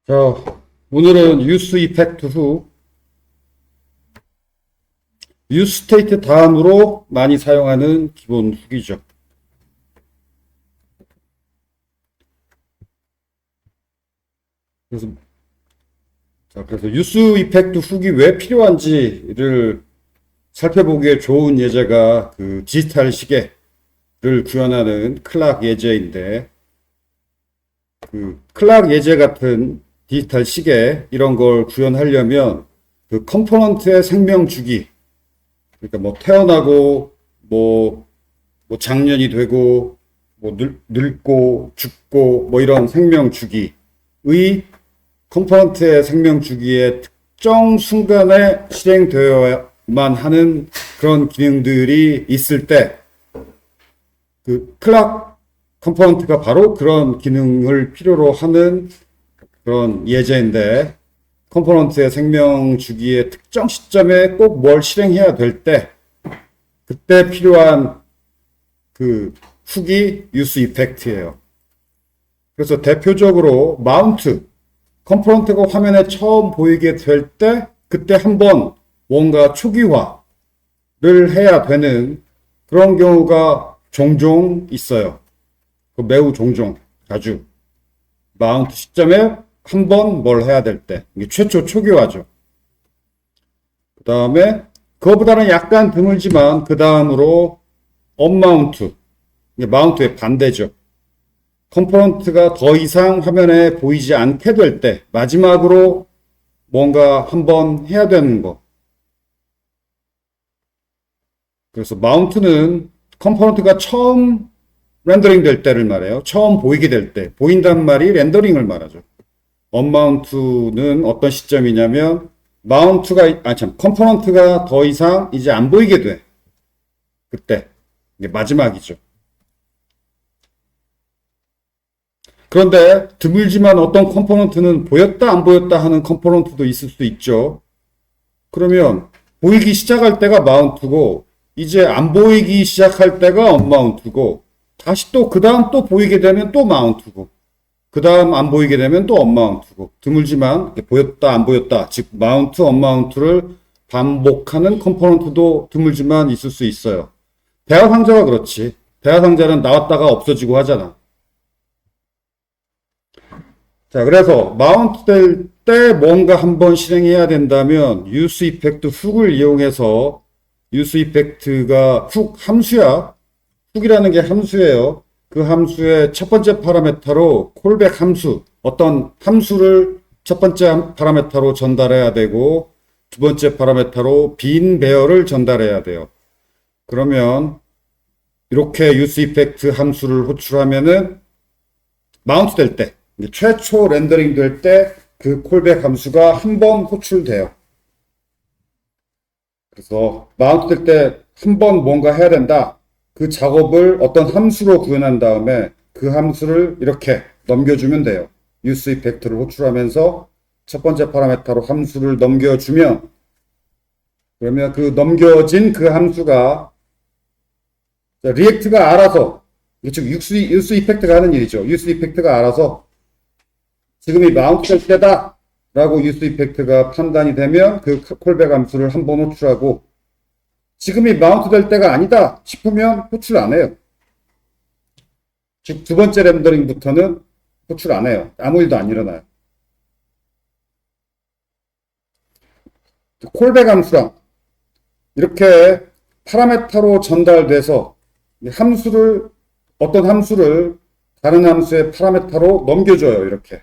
자, 오늘은 유스 이펙트 후 유스 스테이트 다음으로 많이 사용하는 기본 훅이죠. 그래서 유스 이펙트 훅이 왜 필요한지를 살펴보기에 좋은 예제가 그 디지털 시계를 구현하는 클락 예제인데, 그 클락 예제 같은 디지털 시계 이런 걸 구현하려면 그 컴포넌트의 생명 주기, 그러니까 뭐 태어나고 뭐 장년이 되고 뭐 늙고 죽고 뭐 이런 생명 주기의 컴포넌트의 생명 주기의 특정 순간에 실행되어야만 하는 그런 기능들이 있을 때 그 클락 컴포넌트가 바로 그런 기능을 필요로 하는 그런 예제인데, 컴포넌트의 생명 주기의 특정 시점에 꼭 뭘 실행해야 될 때 그때 필요한 그 훅이 유스 이펙트예요. 그래서 대표적으로 마운트 컴포넌트가 화면에 처음 보이게 될 때 그때 한번 뭔가 초기화를 해야 되는 그런 경우가 종종 있어요. 매우 종종, 자주 마운트 시점에 한번 뭘 해야 될 때, 이게 최초 초기화죠. 그 다음에 그거보다는 약간 드물지만 그 다음으로 언마운트, 이게 마운트의 반대죠. 컴포넌트가 더 이상 화면에 보이지 않게 될 때 마지막으로 뭔가 한번 해야 되는 거. 그래서 마운트는 컴포넌트가 처음 렌더링 될 때를 말해요. 처음 보이게 될 때. 보인단 말이 렌더링을 말하죠. 언마운트는 어떤 시점이냐면 컴포넌트가 더 이상 이제 안 보이게 돼. 그때. 이게 마지막이죠. 그런데 드물지만 어떤 컴포넌트는 보였다 안 보였다 하는 컴포넌트도 있을 수 있죠. 그러면 보이기 시작할 때가 마운트고 이제 안 보이기 시작할 때가 언마운트고 다시 또 그 다음 또 보이게 되면 또 마운트고 그 다음 안 보이게 되면 또 언마운트고, 드물지만 보였다 안 보였다, 즉 마운트 언마운트를 반복하는 컴포넌트도 드물지만 있을 수 있어요. 대화 상자가 그렇지. 대화 상자는 나왔다가 없어지고 하잖아. 자, 그래서 마운트 될 때 뭔가 한번 실행해야 된다면 유스 이펙트 훅을 이용해서, 유스 이펙트가 훅 함수야. 훅이라는 게 함수예요. 그 함수의 첫 번째 파라메터로 콜백 함수, 어떤 함수를 첫 번째 파라메터로 전달해야 되고 두 번째 파라메터로 빈 배열을 전달해야 돼요. 그러면 이렇게 유스 이펙트 함수를 호출하면은 마운트 될 때, 최초 렌더링 될 때 그 콜백 함수가 한 번 호출돼요. 그래서 마운트 될 때 한 번 뭔가 해야 된다. 그 작업을 어떤 함수로 구현한 다음에 그 함수를 이렇게 넘겨주면 돼요. 유스 이펙트를 호출하면서 첫 번째 파라메터로 함수를 넘겨주면, 그러면 그 넘겨진 그 함수가 리액트가 알아서, 즉 유스 이펙트가 하는 일이죠. 유스 이펙트가 알아서 지금이 마운트 될 때다 라고 유스 이펙트가 판단이 되면 그 콜백 함수를 한 번 호출하고, 지금이 마운트 될 때가 아니다 싶으면 호출 안 해요. 즉 두 번째 렌더링부터는 호출 안 해요. 아무 일도 안 일어나요. 콜백 함수랑 이렇게 파라메터로 전달돼서 어떤 함수를 다른 함수의 파라메터로 넘겨줘요. 이렇게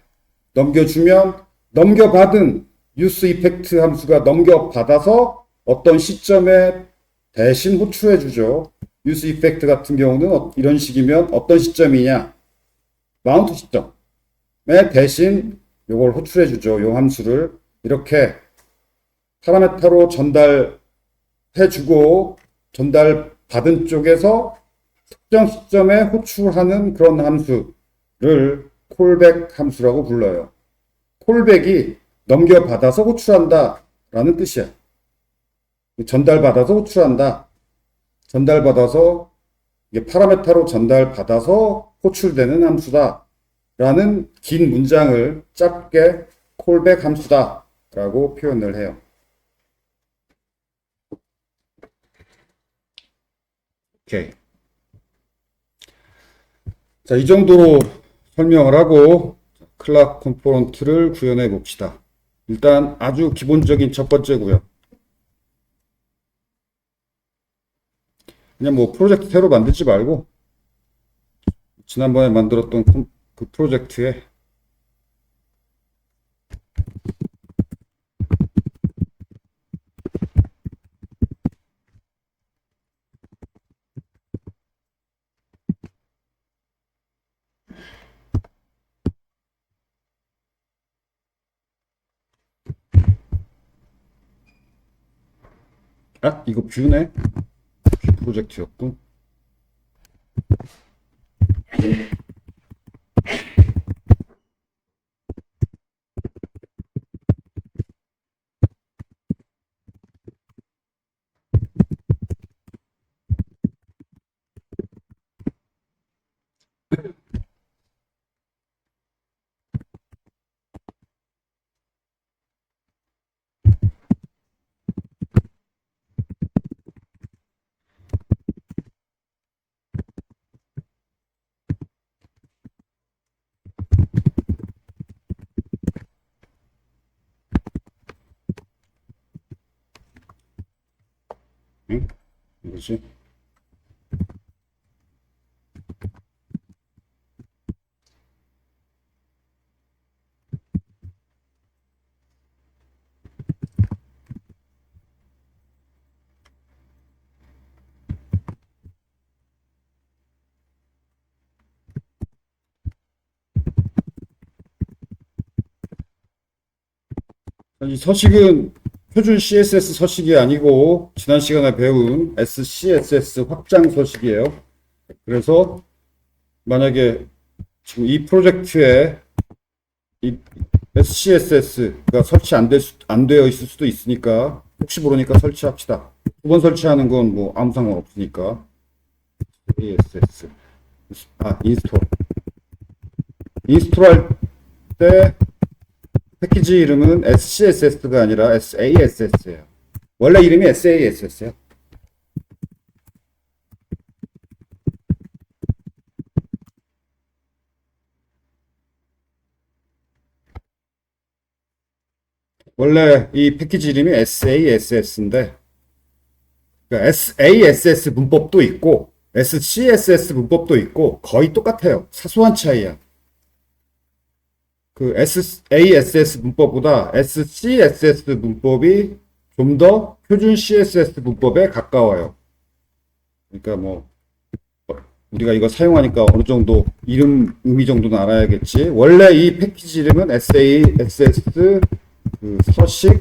넘겨주면 넘겨받은 유스 이펙트 함수가 넘겨받아서 어떤 시점에 대신 호출해주죠. 유스 이펙트 같은 경우는 이런 식이면 어떤 시점이냐, 마운트 시점에 대신 이걸 호출해주죠. 이 함수를 이렇게 파라메터로 전달해주고 전달받은 쪽에서 특정 시점에 호출하는 그런 함수를 콜백 함수라고 불러요. 콜백이 넘겨받아서 호출한다 라는 뜻이야. 전달받아서 호출한다. 전달받아서, 이게 파라메터로 전달받아서 호출되는 함수다 라는 긴 문장을 짧게 콜백 함수다 라고 표현을 해요. 오케이. 자, 이 정도로 설명을 하고 클락 컴포넌트를 구현해 봅시다. 일단 아주 기본적인 첫 번째고요. 그냥 뭐 프로젝트 새로 만들지 말고 지난번에 만들었던 그 프로젝트에 이거 뷰네? 뷰 프로젝트였군. 응? 뭐지? 이 서식은 표준 CSS 서식이 아니고 지난 시간에 배운 SCSS 확장 서식이에요. 그래서 만약에 지금 이 프로젝트에 이 SCSS가 설치 안 되어 있을 수도 있으니까 혹시 모르니까 설치합시다. 두 번 설치하는 건 뭐 아무 상관 없으니까. SCSS. 인스톨 할 때 패키지 이름은 SCSS가 아니라 SASS예요. 원래 이름이 SASS예요. 원래 이 패키지 이름이 SASS인데 그러니까 SASS 문법도 있고 SCSS 문법도 있고 거의 똑같아요. 사소한 차이야. 그 SASS 문법보다 SCSS 문법이 좀 더 표준 CSS 문법에 가까워요. 그러니까 뭐 우리가 이거 사용하니까 어느 정도 이름 의미 정도는 알아야겠지. 원래 이 패키지 이름은 SASS 그 서식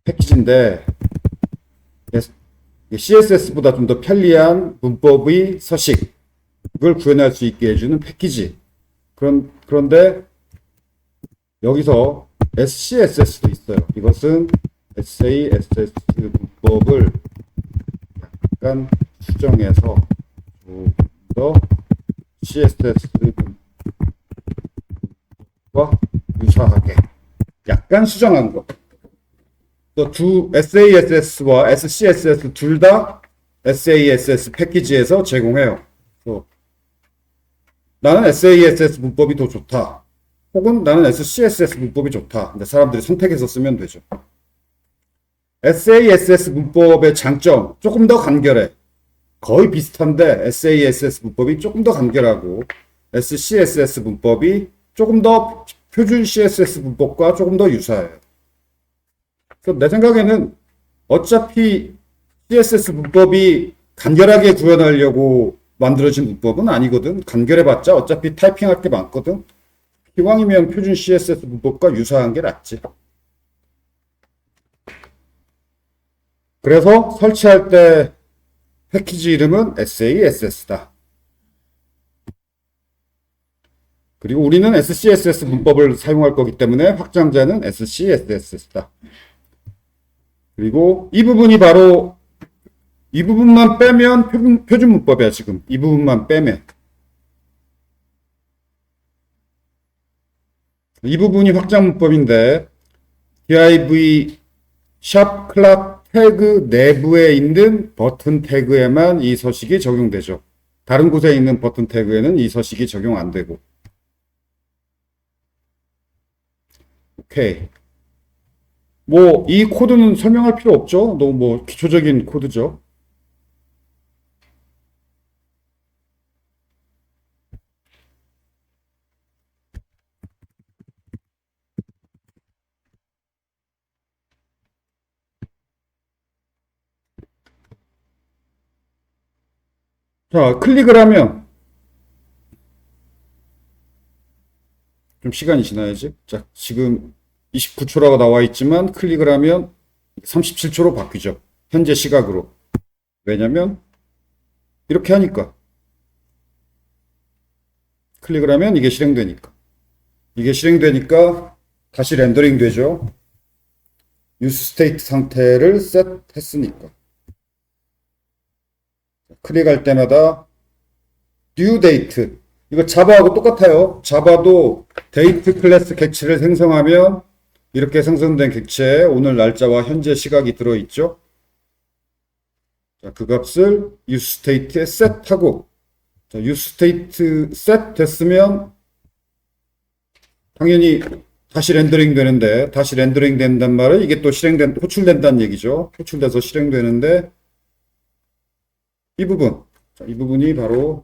패키지인데 CSS보다 좀 더 편리한 문법의 서식을 구현할 수 있게 해주는 패키지. 그런데 여기서 SCSS도 있어요. 이것은 SASS 문법을 약간 수정해서 좀 더 CSS 문법과 유사하게 약간 수정한 거. 또 두 SASS와 SCSS 둘 다 SASS 패키지에서 제공해요. 나는 SASS 문법이 더 좋다. 혹은 나는 SCSS 문법이 좋다. 근데 사람들이 선택해서 쓰면 되죠. SASS 문법의 장점, 조금 더 간결해. 거의 비슷한데 SASS 문법이 조금 더 간결하고 SCSS 문법이 조금 더 표준 CSS 문법과 조금 더 유사해요. 그래서 내 생각에는 어차피 CSS 문법이 간결하게 구현하려고 만들어진 문법은 아니거든. 간결해봤자 어차피 타이핑할 게 많거든. 기왕이면 표준 CSS 문법과 유사한 게 낫지. 그래서 설치할 때 패키지 이름은 SASS다. 그리고 우리는 SCSS 문법을 사용할 거기 때문에 확장자는 SCSS다. 그리고 이 부분이 바로 이 부분만 빼면 표준 문법이야 지금. 이 부분만 빼면. 이 부분이 확장 문법인데 div 샵 클락 태그 내부에 있는 버튼 태그에만 이 서식이 적용되죠. 다른 곳에 있는 버튼 태그에는 이 서식이 적용 안 되고. 오케이. 뭐 이 코드는 설명할 필요 없죠. 너무 뭐 기초적인 코드죠. 자, 클릭을 하면 좀 시간이 지나야지. 자, 지금 29초라고 나와 있지만 클릭을 하면 37초로 바뀌죠. 현재 시각으로. 왜냐면 이렇게 하니까. 클릭을 하면 이게 실행되니까. 이게 실행되니까 다시 렌더링 되죠. 유스 스테이트 상태를 셋했으니까. 클릭할 때마다 due date. 이거 자바하고 똑같아요. 자바도 데이트 클래스 객체를 생성하면 이렇게 생성된 객체에 오늘 날짜와 현재 시각이 들어있죠. 자, 그 값을 useState에 set하고, 자, useState set 됐으면 당연히 다시 렌더링 되는데, 다시 렌더링 된단 말은 이게 또 호출된다는 얘기죠. 호출돼서 실행되는데, 이 부분, 자, 이 부분이 바로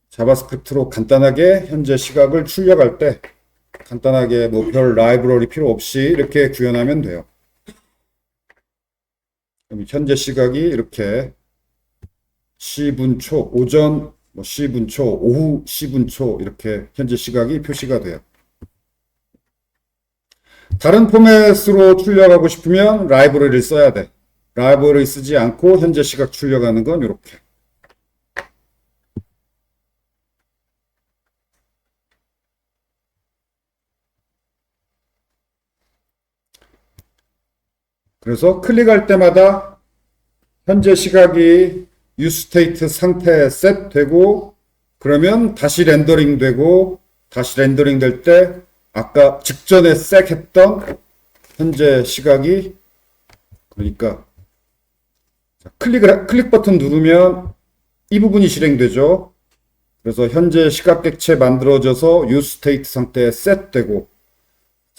자바스크립트로 간단하게 현재 시각을 출력할 때 간단하게 뭐 별 라이브러리 필요 없이 이렇게 구현하면 돼요. 그럼 현재 시각이 이렇게 시분초, 오전 뭐 시분초, 오후 시분초 이렇게 현재 시각이 표시가 돼요. 다른 포맷으로 출력하고 싶으면 라이브러리를 써야 돼. 라이브러리 쓰지 않고 현재 시각 출력하는 건 이렇게. 그래서 클릭할 때마다 현재 시각이 useState 상태에 셋되고 그러면 다시 렌더링 되고 다시 렌더링 될 때 아까 직전에 셋했던 현재 시각이 그러니까 클릭 버튼 누르면 이 부분이 실행되죠. 그래서 현재 시각 객체 만들어져서 useState 상태에 셋되고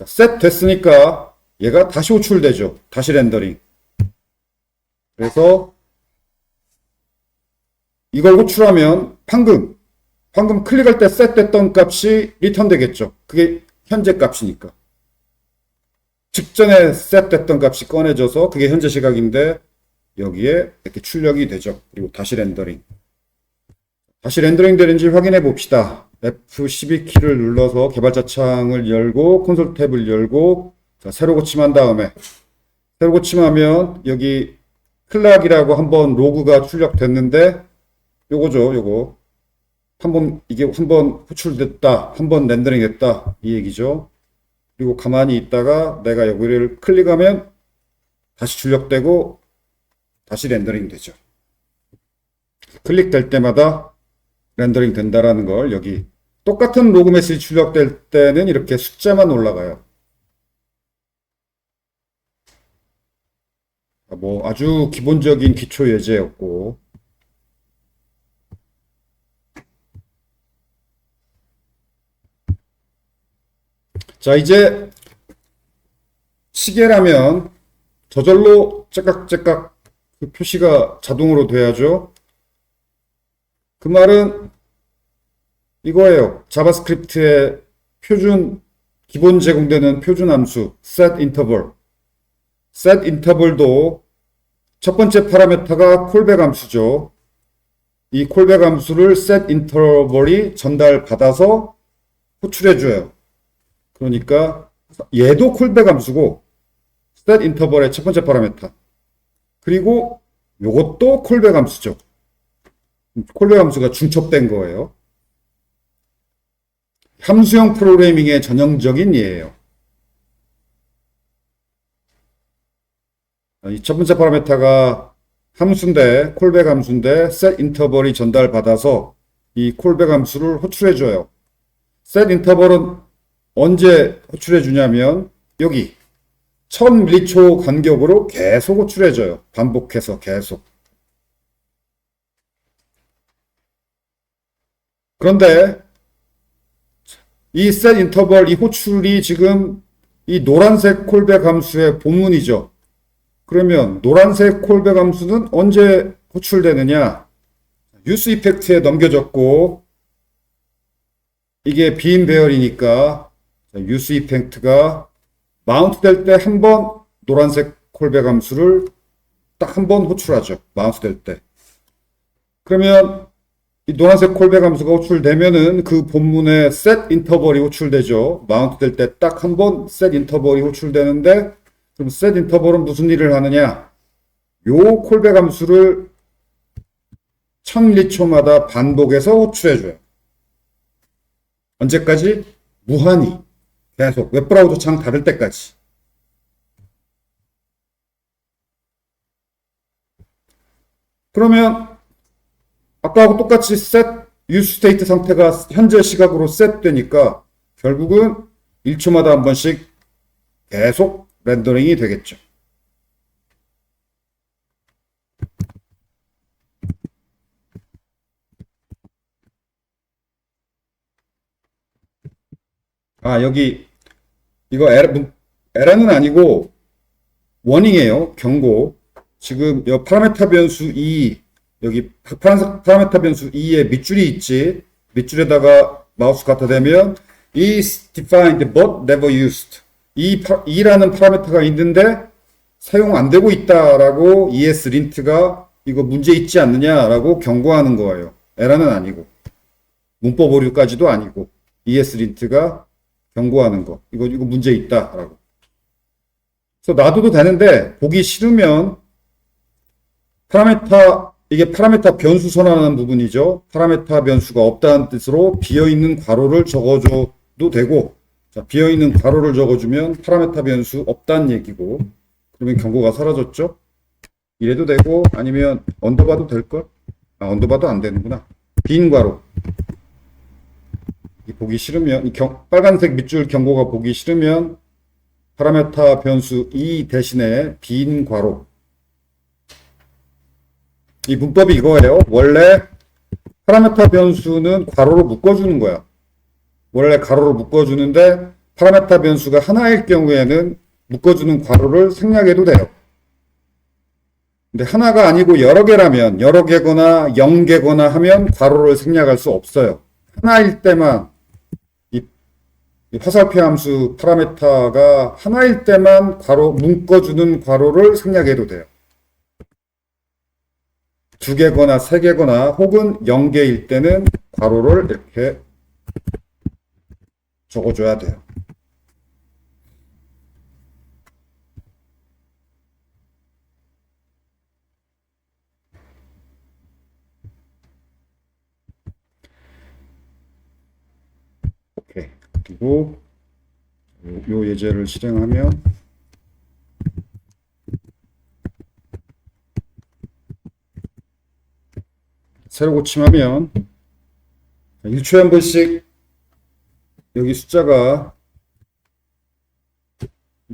셋 됐으니까 얘가 다시 호출되죠. 다시 렌더링. 그래서 이걸 호출하면 방금 클릭할 때 셋됐던 값이 리턴 되겠죠. 그게 현재 값이니까. 직전에 셋됐던 값이 꺼내져서 그게 현재 시각인데 여기에 이렇게 출력이 되죠. 그리고 다시 렌더링. 다시 렌더링 되는지 확인해 봅시다. F12키를 눌러서 개발자 창을 열고 콘솔 탭을 열고 자, 새로 고침한 다음에 새로 고침하면 여기 클락이라고 한번 로그가 출력됐는데 요거죠. 요거 이게 한번 호출됐다. 한번 렌더링 됐다. 이 얘기죠. 그리고 가만히 있다가 내가 여기를 클릭하면 다시 출력되고 다시 렌더링 되죠. 클릭될 때마다 렌더링 된다라는 걸 여기 똑같은 로그 메시지 출력될 때는 이렇게 숫자만 올라가요. 뭐 아주 기본적인 기초 예제였고 자 이제 시계라면 저절로 째깍째깍 그 표시가 자동으로 돼야죠. 그 말은 이거예요. 자바스크립트의 기본 제공되는 표준 함수 set interval set interval도 첫 번째 파라미터가 콜백 함수죠. 이 콜백 함수를 set interval이 전달받아서 호출해줘요. 그러니까 얘도 콜백 함수고 set interval의 첫 번째 파라미터 그리고 요것도 콜백 함수죠. 콜백 함수가 중첩된 거예요. 함수형 프로그래밍의 전형적인 예예요. 이 첫 번째 파라미터가 함수인데 콜백 함수인데 set interval이 전달받아서 이 콜백 함수를 호출해줘요. set interval은 언제 호출해 주냐면 여기 1000초 간격으로 계속 호출해 줘요. 반복해서 계속. 그런데 이 set 인터벌 이 호출이 지금 이 노란색 콜백 함수의 본문이죠. 그러면 노란색 콜백 함수는 언제 호출되느냐? use 이펙트에 넘겨졌고 이게 빈 배열이니까 use 이펙트가 마운트 될 때 한 번 노란색 콜백 함수를 딱 한 번 호출하죠. 마운트 될 때. 그러면 이 노란색 콜백 함수가 호출되면은 그 본문에 set 인터벌이 호출되죠. 마운트 될 때 딱 한 번 set 인터벌이 호출되는데 그럼 set 인터벌은 무슨 일을 하느냐? 요 콜백 함수를 1000미리초마다 반복해서 호출해줘요. 언제까지? 무한히. 계속 웹브라우저 창 닫을 때까지. 그러면 아까하고 똑같이 set use state 상태가 현재 시각으로 set 되니까 결국은 1초마다 한 번씩 계속 렌더링이 되겠죠. 아, 여기 이거 에러는 아니고 워닝이에요. 경고. 지금 여 파라메타 변수 2 여기 파란색 파라메타 변수 2에 밑줄이 있지. 밑줄에다가 마우스 갖다 대면 is defined but never used. 이 2라는 파라메타가 있는데 사용 안 되고 있다라고 ESLint가 이거 문제 있지 않느냐라고 경고하는 거예요. 에러는 아니고 문법 오류까지도 아니고 ESLint가 경고하는 거. 이거 문제 있다라고. 그래서 놔둬도 되는데 보기 싫으면 이게 파라메타 변수 선언하는 부분이죠. 파라메타 변수가 없다는 뜻으로 비어있는 괄호를 적어줘도 되고, 자, 비어있는 괄호를 적어주면 파라메타 변수 없다는 얘기고, 그러면 경고가 사라졌죠. 이래도 되고, 아니면 언더바도 될걸? 아, 언더바도 안 되는구나. 빈 괄호. 보기 싫으면, 빨간색 밑줄 경고가 보기 싫으면, 파라메타 변수 2 대신에 빈 괄호. 이 문법이 이거예요. 원래 파라메타 변수는 괄호로 묶어주는 거야. 원래 가로로 묶어주는데 파라메타 변수가 하나일 경우에는 묶어주는 괄호를 생략해도 돼요. 근데 하나가 아니고 여러 개라면 여러 개거나 0개거나 하면 괄호를 생략할 수 없어요. 하나일 때만 이 화살표 함수 파라메타가 하나일 때만 묶어주는 괄호를 생략해도 돼요. 2개거나 3개거나 혹은 0개일 때는 괄호를 이렇게 적어줘야 돼요. 오케이. 그리고 요 예제를 실행하면 새로 고침하면 1초에 한 번씩 여기 숫자가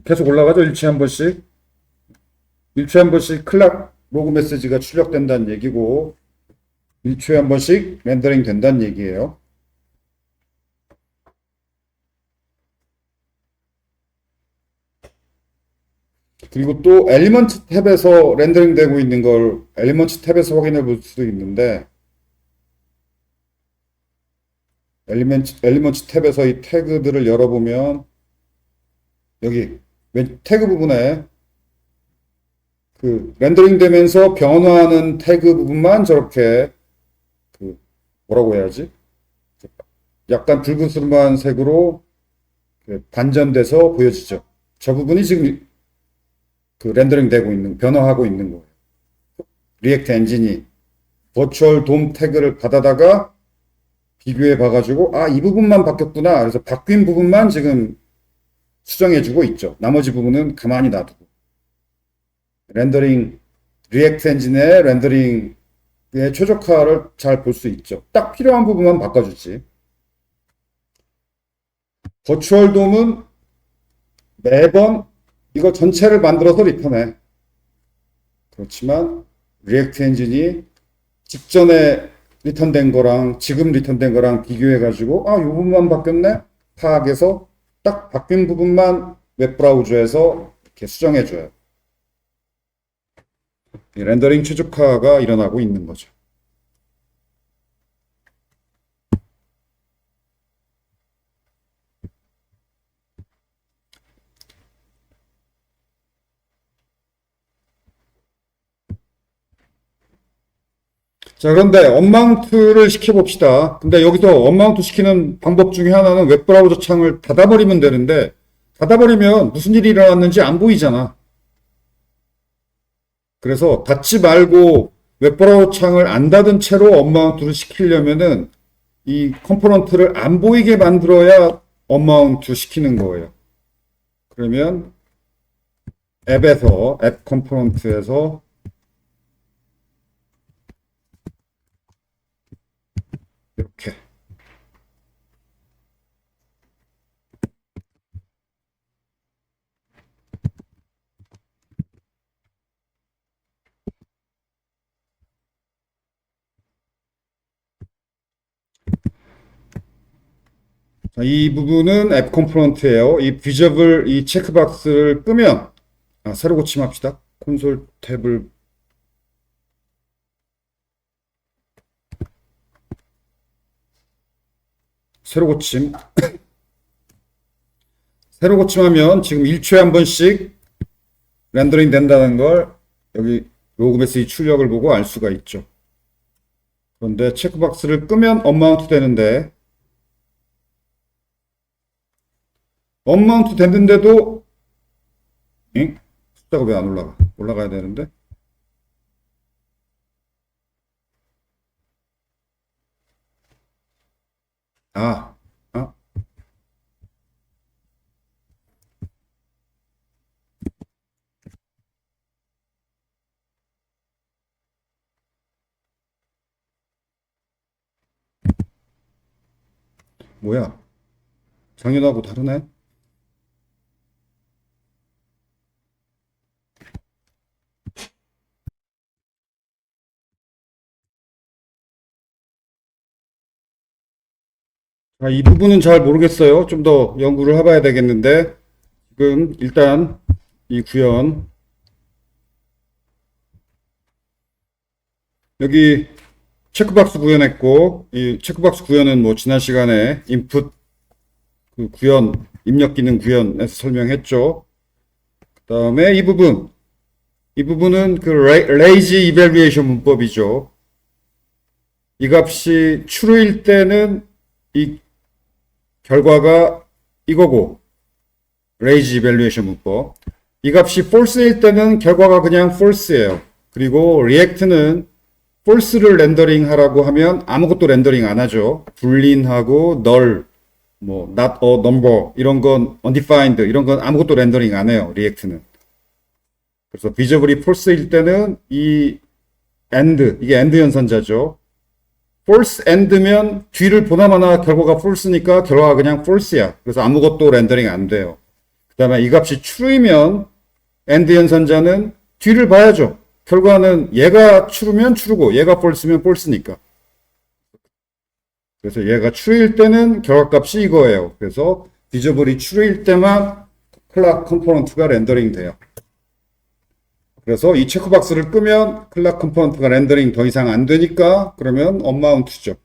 계속 올라가죠. 1초에 한 번씩. 1초에 한 번씩 클락 로그 메시지가 출력된다는 얘기고 1초에 한 번씩 렌더링 된다는 얘기예요. 그리고 또 엘리먼트 탭에서 렌더링 되고 있는 걸 엘리먼트 탭에서 확인해 볼 수도 있는데 엘리먼트 탭에서 이 태그들을 열어보면 여기 태그 부분에 그 렌더링 되면서 변화하는 태그 부분만 저렇게 그 뭐라고 해야지? 약간 붉은스름한 색으로 반전돼서 보여지죠. 저 부분이 지금 그 렌더링 되고 있는, 변화하고 있는 거예요. 리액트 엔진이 버추얼 돔 태그를 받아다가 비교해 봐가지고, 아, 이 부분만 바뀌었구나. 그래서 바뀐 부분만 지금 수정해주고 있죠. 나머지 부분은 가만히 놔두고. 렌더링, 리액트 엔진의 렌더링의 최적화를 잘 볼 수 있죠. 딱 필요한 부분만 바꿔주지. 버추얼 돔은 매번 이거 전체를 만들어서 리턴해. 그렇지만 리액트 엔진이 직전에 리턴된 거랑 지금 리턴된 거랑 비교해가지고 이 부분만 바뀌었네? 파악해서 딱 바뀐 부분만 웹브라우저에서 이렇게 수정해줘요. 이 렌더링 최적화가 일어나고 있는 거죠. 자, 그런데 언마운트를 시켜봅시다. 근데 여기서 언마운트 시키는 방법 중에 하나는 웹브라우저 창을 닫아버리면 되는데, 닫아버리면 무슨 일이 일어났는지 안 보이잖아. 그래서 닫지 말고 웹브라우저 창을 안 닫은 채로 언마운트를 시키려면은 이 컴포넌트를 안 보이게 만들어야 언마운트 시키는 거예요. 그러면 앱 컴포넌트에서 이렇게 자, 이 부분은 앱 컴포넌트예요. 이 비저블 이 체크박스를 끄면 새로 고침합시다. 콘솔 탭을 새로 고침 새로 고침하면 지금 1초에 한 번씩 렌더링 된다는 걸 여기 로그 메시지 출력을 보고 알 수가 있죠. 그런데 체크박스를 끄면 언마운트 되는데 언마운트 됐는데도 숫자가 왜 안 올라가? 올라가야 되는데 아, 아, 뭐야? 작년하고 다르네? 이 부분은 잘 모르겠어요. 좀 더 연구를 해봐야 되겠는데, 지금 일단 이 구현, 여기 체크박스 구현했고, 이 체크박스 구현은 뭐 지난 시간에 인풋 그 구현, 입력 기능 구현에서 설명했죠. 그 다음에 이 부분은 그 레이지 이밸류에이션 문법이죠. 이 값이 true일 때는 이 결과가 이거고, 레이지 이밸류에이션 문법. 이 값이 false일 때는 결과가 그냥 false예요. 그리고 react는 false를 렌더링 하라고 하면 아무것도 렌더링 안 하죠. boolean하고 null, 뭐 not a number 이런 건 undefined 이런 건 아무것도 렌더링 안 해요. react는. 그래서 visibly false일 때는 이 and 이게 and 연산자죠. false and면 뒤를 보나마나 결과가 false니까 결과가 그냥 false야. 그래서 아무것도 렌더링 안 돼요. 그 다음에 이 값이 true이면 and 연산자는 뒤를 봐야죠. 결과는 얘가 true면 true고 얘가 false면 false니까. 그래서 얘가 true일 때는 결과값이 이거예요. 그래서 visibly true일 때만 클락 컴포넌트가 렌더링 돼요. 그래서 이 체크박스를 끄면 클락 컴포넌트가 렌더링 더 이상 안 되니까 그러면 언마운트죠.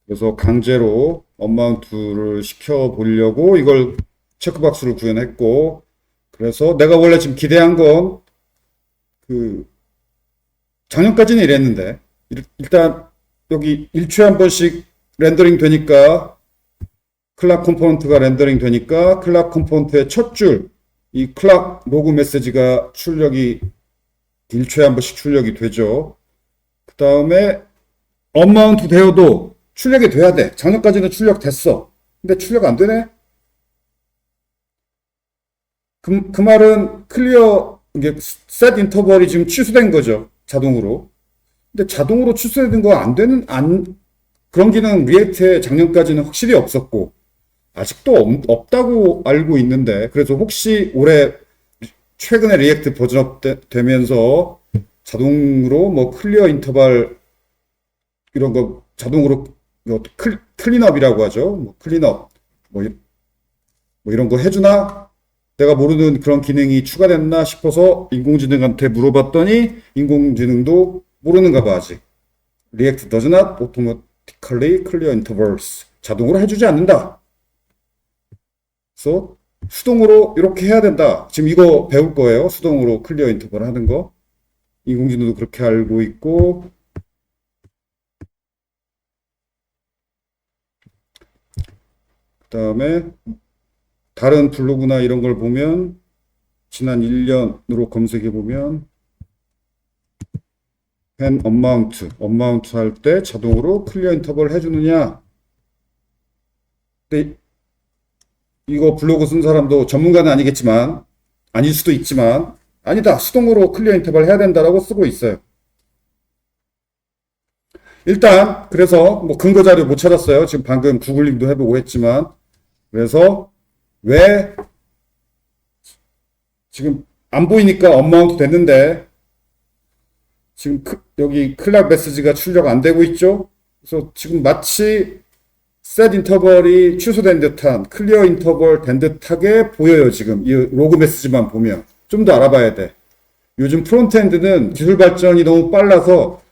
그래서 강제로 언마운트를 시켜보려고 이걸 체크박스를 구현했고, 그래서 내가 원래 지금 기대한 건 작년까지는 이랬는데 일단 여기 1초에 한 번씩 렌더링 되니까 클락 컴포넌트가 렌더링 되니까 클락 컴포넌트의 첫 줄 이 클락 로그 메시지가 출력이 1초에 한 번씩 출력이 되죠. 그 다음에 언마운트 되어도 출력이 돼야 돼. 작년까지는 출력됐어. 근데 출력 안 되네? 그 말은 클리어, 이게 셋 인터벌이 지금 취소된 거죠. 자동으로. 근데 자동으로 취소된 거 안 되는, 그런 기능 리액트에 작년까지는 확실히 없었고, 아직도 없다고 알고 있는데, 그래서 혹시 최근에 리액트 버전업 되면서 자동으로 뭐 클리어 인터벌 이런 거 자동으로 클린업이라고 하죠. 뭐 클린업 뭐 이런 거 해주나? 내가 모르는 그런 기능이 추가됐나 싶어서 인공지능한테 물어봤더니 인공지능도 모르는가 봐 아직. React does not automatically clear intervals. 자동으로 해주지 않는다. 그래서 수동으로 이렇게 해야 된다. 지금 이거 배울 거예요. 수동으로 클리어 인터벌 하는 거. 인공지능도 그렇게 알고 있고, 그 다음에 다른 블로그나 이런 걸 보면 지난 1년으로 검색해 보면 pen amount 할 때 자동으로 클리어 인터벌 해주느냐. 근데 이거 블로그 쓴 사람도 전문가는 아니겠지만, 아닐 수도 있지만, 아니다. 수동으로 클리어 인터벌 해야 된다라고 쓰고 있어요. 일단, 그래서 뭐 근거 자료 못 찾았어요. 지금 방금 구글링도 해보고 했지만. 그래서 왜 지금 안 보이니까 언마운트 됐는데, 지금 여기 클락 메시지가 출력 안 되고 있죠? 그래서 지금 마치 set 인터벌이 취소된 듯한 클리어 인터벌 된 듯하게 보여요. 지금 이 로그 메시지만 보면 좀 더 알아봐야 돼. 요즘 프론트엔드는 기술 발전이 너무 빨라서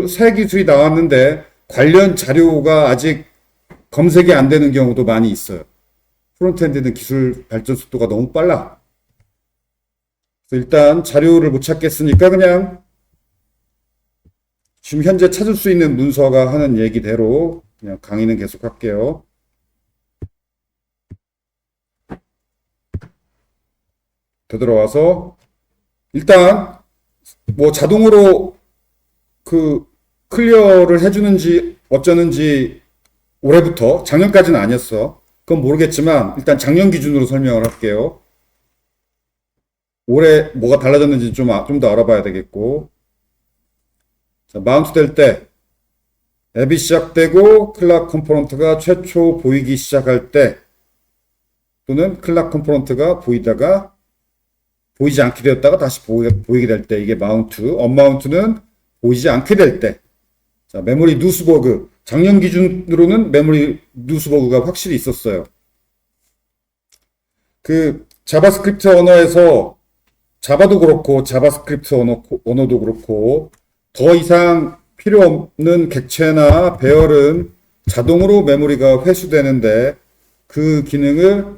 새 기술이 나왔는데 관련 자료가 아직 검색이 안 되는 경우도 많이 있어요. 프론트엔드는 기술 발전 속도가 너무 빨라. 그래서 일단 자료를 못 찾겠으니까 그냥 지금 현재 찾을 수 있는 문서가 하는 얘기대로 그냥 강의는 계속 할게요. 되돌아와서 일단 뭐 자동으로 클리어를 해주는지 어쩌는지 올해부터 작년까지는 아니었어. 그건 모르겠지만 일단 작년 기준으로 설명을 할게요. 올해 뭐가 달라졌는지 좀 더 알아봐야 되겠고. 자, 마운트 될 때 앱이 시작되고 클락 컴포넌트가 최초 보이기 시작할 때 또는 클락 컴포넌트가 보이다가 보이지 않게 되었다가 다시 보이게 될 때 이게 마운트, 언마운트는 보이지 않게 될 때. 자, 메모리 누스버그. 작년 기준으로는 메모리 누스버그가 확실히 있었어요. 자바스크립트 언어에서 자바도 그렇고 자바스크립트 언어도 그렇고 더 이상 필요 없는 객체나 배열은 자동으로 메모리가 회수되는데 그 기능을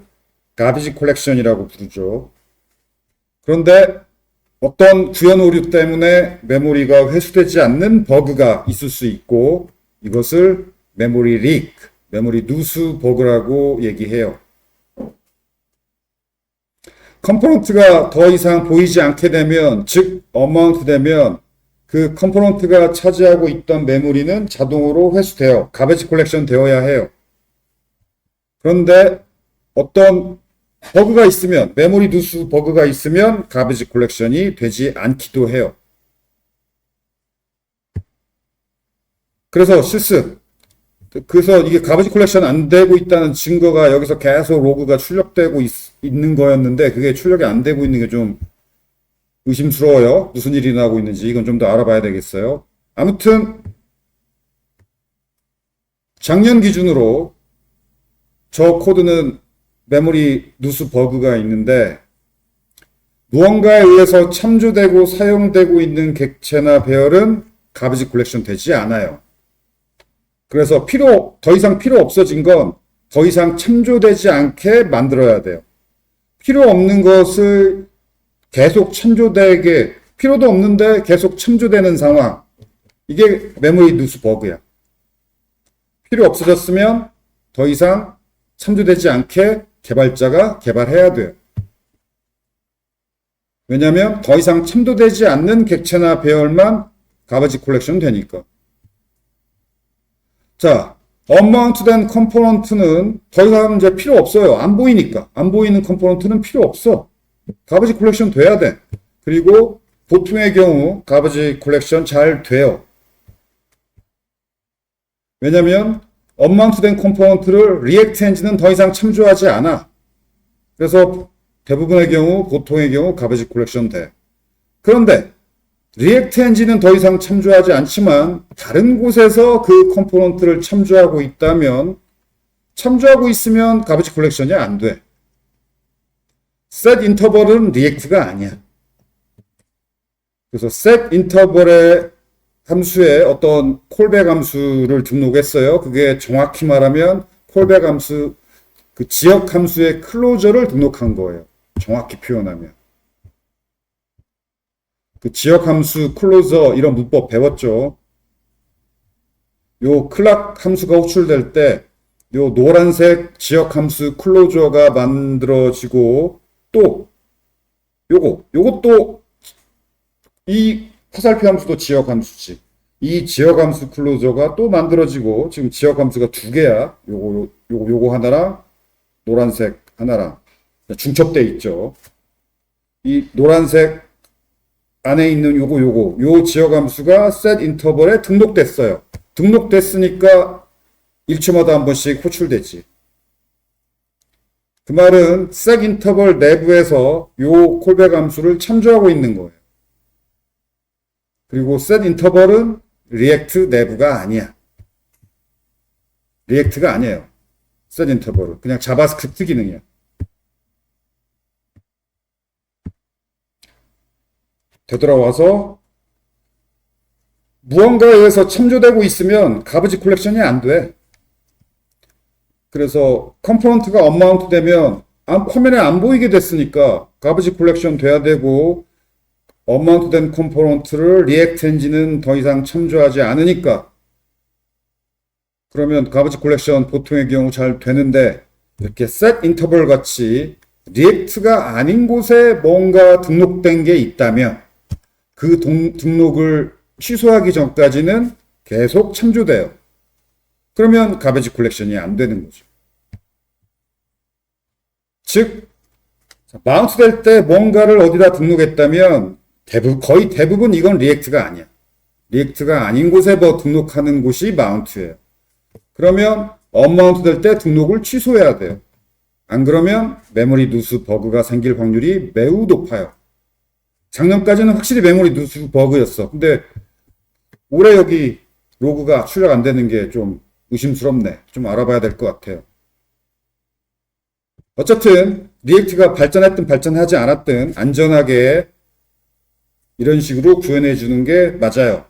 가비지 콜렉션이라고 부르죠. 그런데 어떤 구현 오류 때문에 메모리가 회수되지 않는 버그가 있을 수 있고 이것을 메모리 릭, 메모리 누수 버그라고 얘기해요. 컴포넌트가 더 이상 보이지 않게 되면, 즉 어마운트 되면 그 컴포넌트가 차지하고 있던 메모리는 자동으로 회수돼요. 가베지 콜렉션 되어야 해요. 그런데 어떤 버그가 있으면, 메모리 누수 버그가 있으면 가베지 콜렉션이 되지 않기도 해요. 그래서 그래서 이게 가베지 콜렉션 안 되고 있다는 증거가 여기서 계속 로그가 출력되고 있는 거였는데 그게 출력이 안 되고 있는 게 좀 의심스러워요. 무슨 일이 나고 있는지 이건 좀 더 알아봐야 되겠어요. 아무튼 작년 기준으로 저 코드는 메모리 누수 버그가 있는데 무언가에 의해서 참조되고 사용되고 있는 객체나 배열은 가베지 콜렉션 되지 않아요. 그래서 더 이상 필요 없어진 건 더 이상 참조되지 않게 만들어야 돼요. 필요 없는 것을 계속 참조되게, 필요도 없는데 계속 참조되는 상황. 이게 메모리 누수 버그야. 필요 없어졌으면 더 이상 참조되지 않게 개발자가 개발해야 돼요. 왜냐하면 더 이상 참조되지 않는 객체나 배열만 가베지 콜렉션 되니까. 자, 언마운트 된 컴포넌트는 더 이상 이제 필요 없어요. 안 보이니까. 안 보이는 컴포넌트는 필요 없어. 가베지 콜렉션 돼야 돼. 그리고 보통의 경우 가베지 콜렉션 잘 돼요. 왜냐면 언마운트된 컴포넌트를 리액트 엔진은 더 이상 참조하지 않아. 그래서 대부분의 경우, 보통의 경우 가베지 콜렉션 돼. 그런데 리액트 엔진은 더 이상 참조하지 않지만 다른 곳에서 그 컴포넌트를 참조하고 있다면 참조하고 있으면 가베지 콜렉션이 안 돼. set 인터벌은 리액트가 아니야. 그래서 set 인터벌의 함수에 어떤 콜백 함수를 등록했어요. 그게 정확히 말하면 콜백 함수, 그 지역 함수의 클로저를 등록한 거예요. 정확히 표현하면. 그 지역 함수 클로저 이런 문법 배웠죠. 요 클락 함수가 호출될 때 요 노란색 지역 함수 클로저가 만들어지고 또 요것도 이 화살표 함수도 지역 함수지. 이 지역 함수 클로저가 또 만들어지고 지금 지역 함수가 두 개야. 요거 하나랑 노란색 하나랑 중첩돼 있죠. 이 노란색 안에 있는 요 지역 함수가 set 인터벌에 등록됐어요. 등록됐으니까 1초마다 한 번씩 호출되지. 그 말은 set 인터벌 내부에서 요 콜백 함수를 참조하고 있는 거예요. 그리고 set 인터벌은 리액트 내부가 아니야. 리액트가 아니에요. set 인터벌은 그냥 자바스크립트 기능이야. 되돌아와서 무언가에 의해서 참조되고 있으면 가베지 콜렉션이 안 돼. 그래서 컴포넌트가 언마운트 되면 화면에 안 보이게 됐으니까 가베지 콜렉션 돼야 되고 언마운트 된 컴포넌트를 리액트 엔진은 더 이상 참조하지 않으니까 그러면 가베지 콜렉션 보통의 경우 잘 되는데 이렇게 set 인터벌 같이 리액트가 아닌 곳에 뭔가 등록된 게 있다면 그 등록을 취소하기 전까지는 계속 참조돼요. 그러면 가베지 콜렉션이 안 되는 거죠. 즉, 마운트 될 때 뭔가를 어디다 등록했다면 거의 대부분 이건 리액트가 아니야. 리액트가 아닌 곳에 뭐 등록하는 곳이 마운트예요. 그러면 언마운트 될 때 등록을 취소해야 돼요. 안 그러면 메모리 누수 버그가 생길 확률이 매우 높아요. 작년까지는 확실히 메모리 누수 버그였어. 근데 올해 여기 로그가 출력 안 되는 게 좀 의심스럽네. 좀 알아봐야 될 것 같아요. 어쨌든 리액트가 발전했든 발전하지 않았든 안전하게 이런 식으로 구현해 주는 게 맞아요.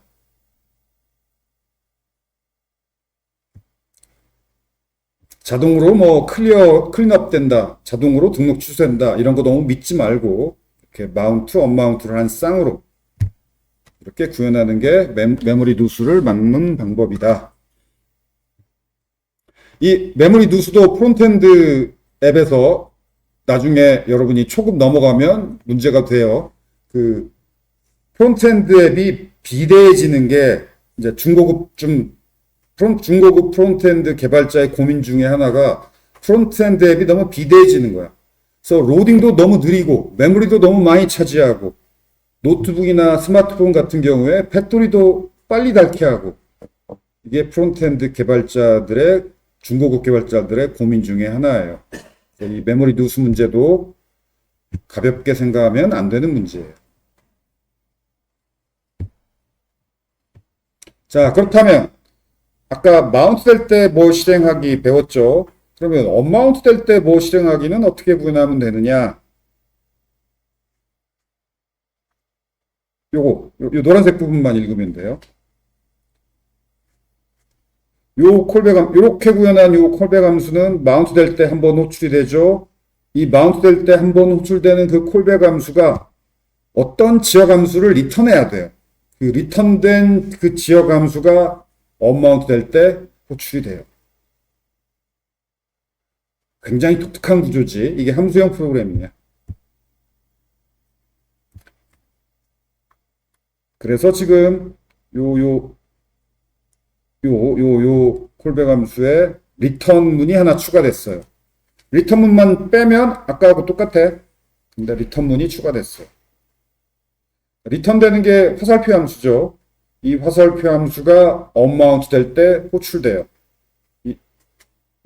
자동으로 뭐 클린업 된다, 자동으로 등록 취소된다 이런 거 너무 믿지 말고 이렇게 마운트, 언마운트를 한 쌍으로 이렇게 구현하는 게 메모리 누수를 막는 방법이다. 이 메모리 누수도 프론트엔드 앱에서 나중에 여러분이 초급 넘어가면 문제가 돼요. 그 프론트엔드 앱이 비대해지는 게 이제 중고급 프론트엔드 개발자의 고민 중에 하나가 프론트엔드 앱이 너무 비대해지는 거야. 그래서 로딩도 너무 느리고 메모리도 너무 많이 차지하고 노트북이나 스마트폰 같은 경우에 배터리도 빨리 닳게 하고 이게 프론트엔드 개발자들의 중고급 개발자들의 고민 중에 하나예요. 이 메모리 누수 문제도 가볍게 생각하면 안 되는 문제예요. 자, 그렇다면 아까 마운트 될 때 뭐 실행하기 배웠죠? 그러면 언마운트 될 때 뭐 실행하기는 어떻게 구현하면 되느냐? 요 노란색 부분만 읽으면 돼요. 요렇게 구현한 요 콜백 함수는 마운트 될 때 한번 호출이 되죠. 이 마운트 될 때 한번 호출되는 그 콜백 함수가 어떤 지역 함수를 리턴해야 돼요. 그 리턴된 그 지역 함수가 언마운트 될 때 호출이 돼요. 굉장히 독특한 구조지. 이게 함수형 프로그래밍이야. 그래서 지금 요 콜백 함수에 리턴 문이 하나 추가됐어요. 리턴 문만 빼면 아까하고 똑같아. 근데 리턴 문이 추가됐어요. 리턴 되는 게 화살표 함수죠. 이 화살표 함수가 언마운트 될 때 호출돼요.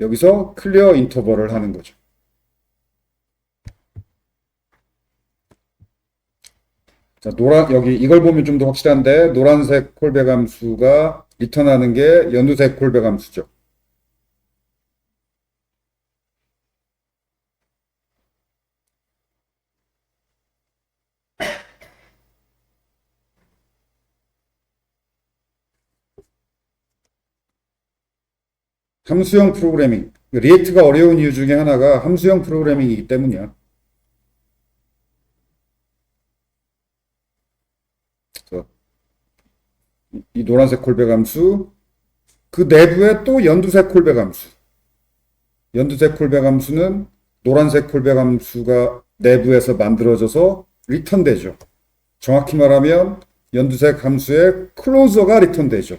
여기서 클리어 인터벌을 하는 거죠. 자, 여기 이걸 보면 좀 더 확실한데, 노란색 콜백 함수가 리턴하는 게 연두색 콜백 함수죠. 함수형 프로그래밍. 리액트가 어려운 이유 중에 하나가 함수형 프로그래밍이기 때문이야. 이 노란색 콜백 함수, 그 내부에 또 연두색 콜백 함수. 연두색 콜백 함수는 노란색 콜백 함수가 내부에서 만들어져서 리턴되죠. 정확히 말하면 연두색 함수의 클로저가 리턴되죠.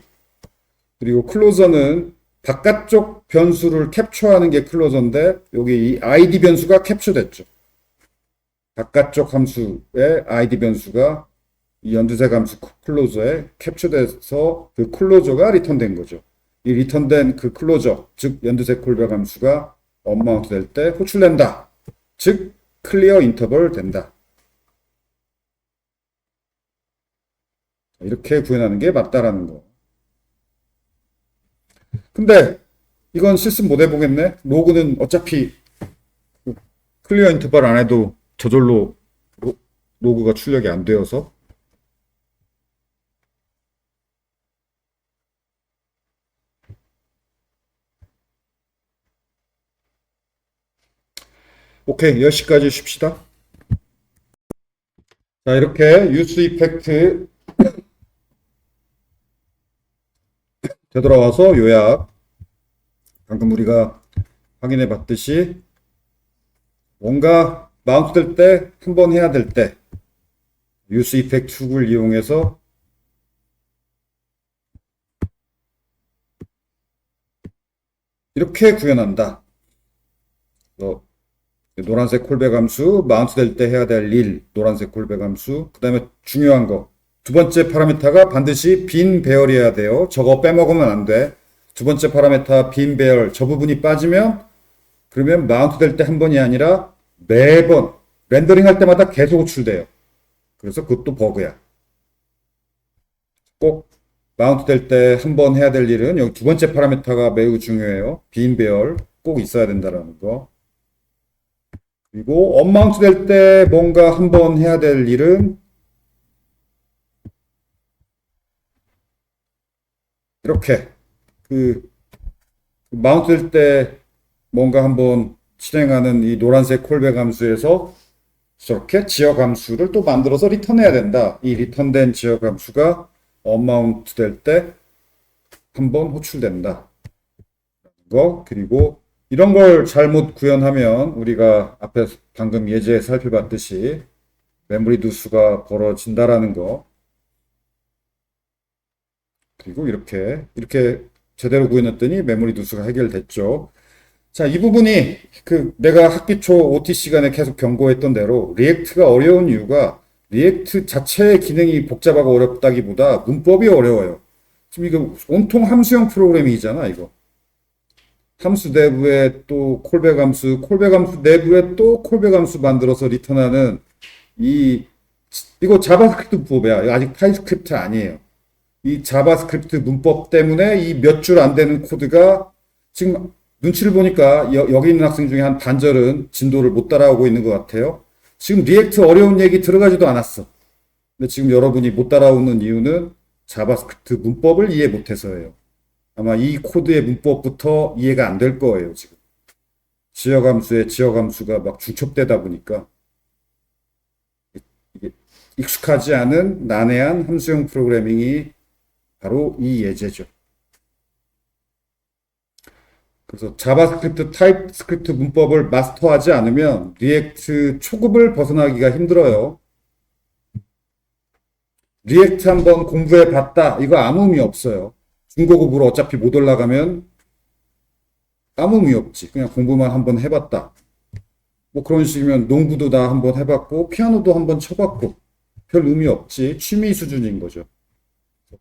그리고 클로저는 바깥쪽 변수를 캡처하는 게 클로저인데 여기 이 id 변수가 캡처됐죠. 바깥쪽 함수의 id 변수가 이 연두색 함수 클로저에 캡처돼서 그 클로저가 리턴된 거죠. 이 리턴된 그 클로저, 즉 연두색 콜백 함수가 언마운트 될 때 호출된다. 즉 클리어 인터벌 된다. 이렇게 구현하는 게 맞다라는 거. 근데 이건 실습 못 해보겠네. 로그는 어차피 클리어 인터벌 안 해도 저절로 로그가 출력이 안 되어서. 오케이, 10시까지 쉽시다. 자, 이렇게 유스 이펙트 되돌아와서 요약. 방금 우리가 확인해 봤듯이 뭔가 마운트 될 때, 한 번 해야 될 때, 유스 이펙트 훅을 이용해서 이렇게 구현한다. 노란색 콜백 함수, 마운트 될 때 해야 될 일, 노란색 콜백 함수. 그 다음에 중요한 거. 두 번째 파라미터가 반드시 빈 배열이어야 돼요. 저거 빼먹으면 안 돼. 두 번째 파라미터 빈 배열, 저 부분이 빠지면, 그러면 마운트 될 때 한 번이 아니라 매번, 렌더링 할 때마다 계속 호출돼요. 그래서 그것도 버그야. 꼭 마운트 될 때 한 번 해야 될 일은 여기 두 번째 파라미터가 매우 중요해요. 빈 배열 꼭 있어야 된다는 거. 그리고 언마운트 될 때 뭔가 한 번 해야 될 일은 이렇게 마운트 될 때 뭔가 한번 실행하는 이 노란색 콜백 함수에서 저렇게 지역 함수를 또 만들어서 리턴해야 된다. 이 리턴된 지역 함수가 언마운트 될 때 한번 호출된다. 그리고 이런 걸 잘못 구현하면 우리가 앞에 방금 예제에 살펴봤듯이 메모리 누수가 벌어진다라는 거. 그리고 이렇게 제대로 구현했더니 메모리 누수가 해결됐죠. 자, 이 부분이 내가 학기 초 OT 시간에 계속 경고했던 대로 리액트가 어려운 이유가 리액트 자체의 기능이 복잡하고 어렵다기보다 문법이 어려워요. 지금 이거 온통 함수형 프로그래밍이잖아, 이거. 함수 내부에 또 콜백 함수 내부에 또 콜백 함수 만들어서 리턴하는 이거 자바스크립트 문법이야. 이거 아직 타입스크립트 아니에요. 이 자바스크립트 문법 때문에 이 몇 줄 안 되는 코드가 지금 눈치를 보니까 여기 있는 학생 중에 한 반절은 진도를 못 따라오고 있는 것 같아요. 지금 리액트 어려운 얘기 들어가지도 않았어. 근데 지금 여러분이 못 따라오는 이유는 자바스크립트 문법을 이해 못해서예요. 아마 이 코드의 문법부터 이해가 안 될 거예요, 지금. 지역 함수가 막 중첩되다 보니까. 이게 익숙하지 않은 난해한 함수형 프로그래밍이 바로 이 예제죠. 그래서 자바스크립트, 타입스크립트 문법을 마스터하지 않으면 리액트 초급을 벗어나기가 힘들어요. 리액트 한번 공부해 봤다. 이거 아무 의미 없어요. 중고급으로 어차피 못 올라가면 아무 의미 없지. 그냥 공부만 한번 해봤다. 뭐 그런 식이면 농구도 다 한번 해봤고 피아노도 한번 쳐봤고 별 의미 없지. 취미 수준인 거죠.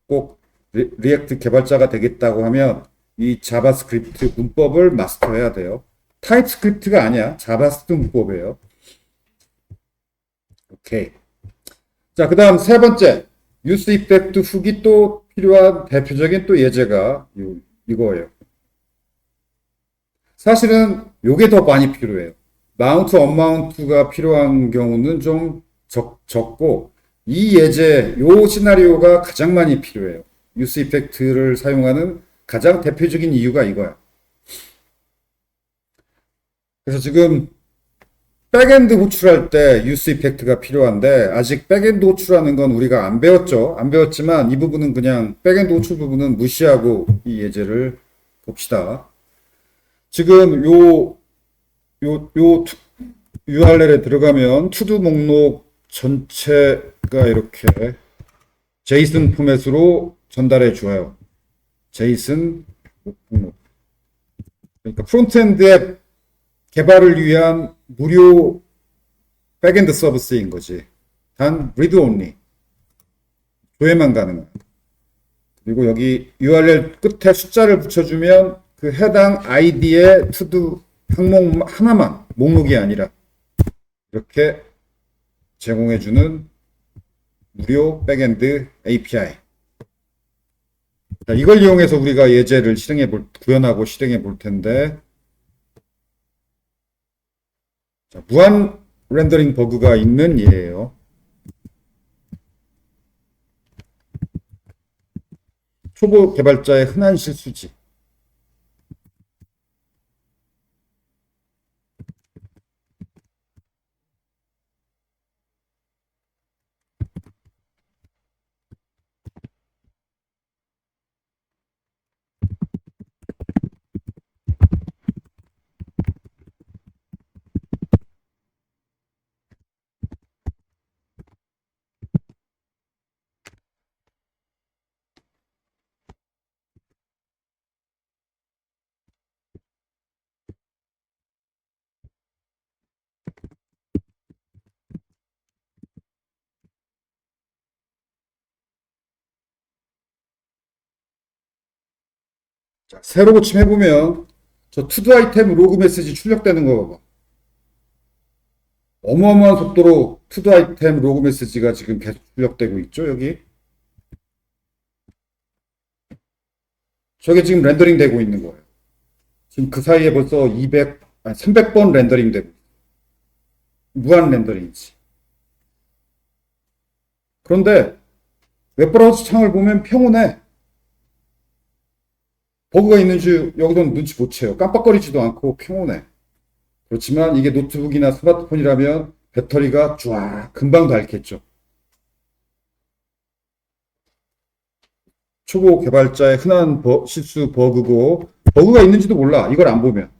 꼭 리액트 개발자가 되겠다고 하면 이 자바스크립트 문법을 마스터해야 돼요. 타입스크립트가 아니야. 자바스크립트 문법이에요. 오케이. 자, 그 다음 세 번째. 유스 이펙트 훅이 또 필요한 대표적인 또 예제가 이거예요. 사실은 요게 더 많이 필요해요. 마운트, 언마운트가 필요한 경우는 좀 적고, 이 예제, 요 시나리오가 가장 많이 필요해요. 유스 이펙트를 사용하는 가장 대표적인 이유가 이거야. 그래서 지금 백엔드 호출할 때 유스 이펙트가 필요한데, 아직 백엔드 호출하는 건 우리가 안 배웠죠. 안 배웠지만 이 부분은 그냥 백엔드 호출 부분은 무시하고 이 예제를 봅시다. 지금 요 URL에 들어가면 투두 목록 전체가 이렇게 제이슨 포맷으로 전달해 줘요. 제이슨 목록. 그러니까 프론트엔드 앱 개발을 위한 무료 백엔드 서비스인 거지. 단 read only. 조회만 가능한. 그리고 여기 URL 끝에 숫자를 붙여주면 그 해당 아이디의 투두 항목 하나만, 목록이 아니라 이렇게 제공해주는 무료 백엔드 API. 자, 이걸 이용해서 우리가 예제를 구현하고 실행해 볼 텐데, 자, 무한 렌더링 버그가 있는 예예요. 초보 개발자의 흔한 실수지. 자, 새로 고침해보면 저 투두 아이템 로그 메시지 출력되는 거 봐봐. 어마어마한 속도로 투두 아이템 로그 메시지가 지금 계속 출력되고 있죠, 여기. 저게 지금 렌더링 되고 있는 거예요. 지금 그 사이에 벌써 300번 렌더링 되고, 무한 렌더링이지. 그런데 웹브라우저 창을 보면 평온해. 버그가 있는지 여기서는 눈치 못 채요. 깜빡거리지도 않고 평온해. 그렇지만 이게 노트북이나 스마트폰이라면 배터리가 쫙 금방 닳겠죠. 초보 개발자의 흔한 실수 버그고, 버그가 있는지도 몰라. 이걸 안 보면.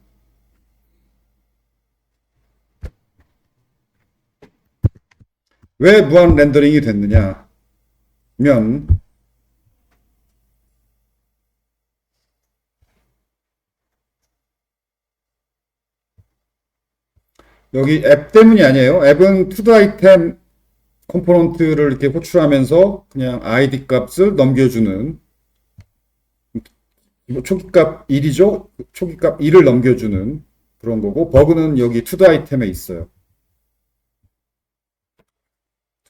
왜 무한 렌더링이 됐느냐? 면 여기 앱 때문이 아니에요. 앱은 투두 아이템 컴포넌트를 이렇게 호출하면서 그냥 아이디 값을 넘겨주는, 초기값 1이죠. 초기값 1을 넘겨주는 그런 거고, 버그는 여기 투두 아이템에 있어요.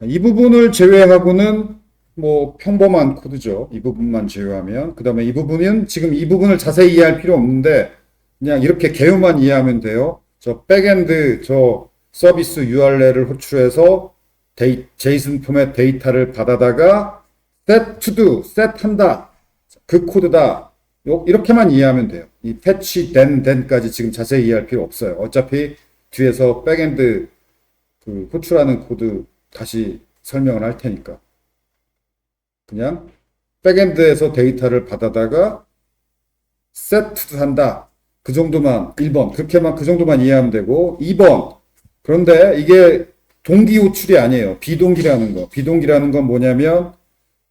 이 부분을 제외하고는 뭐 평범한 코드죠. 이 부분만 제외하면. 그 다음에 이 부분은 지금 이 부분을 자세히 이해할 필요 없는데 그냥 이렇게 개요만 이해하면 돼요. 저 백엔드 저 서비스 URL을 호출해서 제이슨 포맷 데이터를 받아다가 set to do, set 한다. 그 코드다. 이렇게만 이해하면 돼요. 이 패치 den까지 지금 자세히 이해할 필요 없어요. 어차피 뒤에서 백엔드 그 호출하는 코드 다시 설명을 할 테니까. 그냥 백엔드에서 데이터를 받아다가 set 한다. 그 정도만 1번 그렇게만 그 정도만 이해하면 되고 2번 그런데 이게 동기 호출이 아니에요. 비동기라는 거. 비동기라는 건 뭐냐면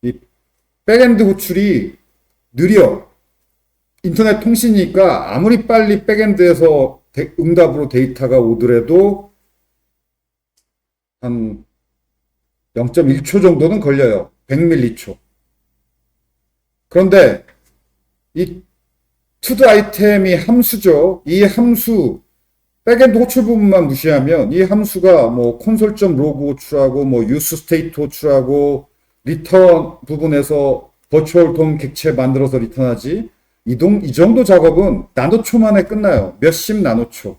이 백엔드 호출이 느려. 인터넷 통신이니까 아무리 빨리 백엔드에서 응답으로 데이터가 오더라도 한 0.1초 정도는 걸려요. 100m초. 그런데 이 to the 아이템이 함수죠. 이 함수 백엔드 호출 부분만 무시하면 이 함수가 뭐 console.log 호출하고 뭐 use state 호출하고 리턴 부분에서 버추얼 돔 객체 만들어서 리턴하지. 이 정도 작업은 나노초 만에 끝나요. 몇십 나노초.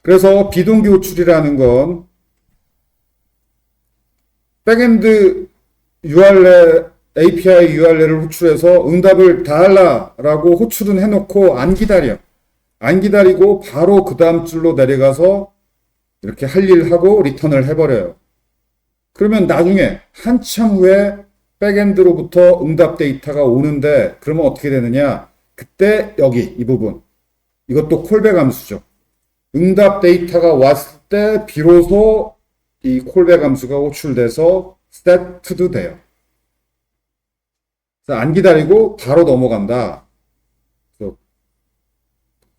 그래서 비동기 호출이라는 건 백엔드 URL, API URL을 호출해서 응답을 다 할라라고 호출은 해놓고 안 기다려. 안 기다리고 바로 그 다음 줄로 내려가서 이렇게 할 일 하고 리턴을 해버려요. 그러면 나중에 한참 후에 백엔드로부터 응답 데이터가 오는데 그러면 어떻게 되느냐? 그때 여기 이 부분. 이것도 콜백 함수죠. 응답 데이터가 왔을 때 비로소 이 콜백 함수가 호출돼서 set도 돼요. 안 기다리고 바로 넘어간다. 그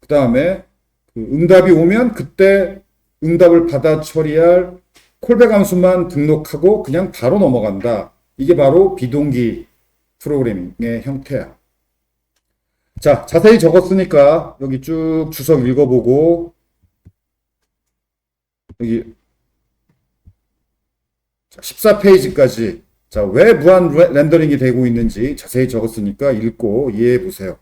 다음에 응답이 오면 그때 응답을 받아 처리할 콜백 함수만 등록하고 그냥 바로 넘어간다. 이게 바로 비동기 프로그래밍의 형태야. 자, 자세히 적었으니까 여기 쭉 주석 읽어보고 여기 14페이지까지 자, 왜 무한 렌더링이 되고 있는지 자세히 적었으니까 읽고 이해해 보세요.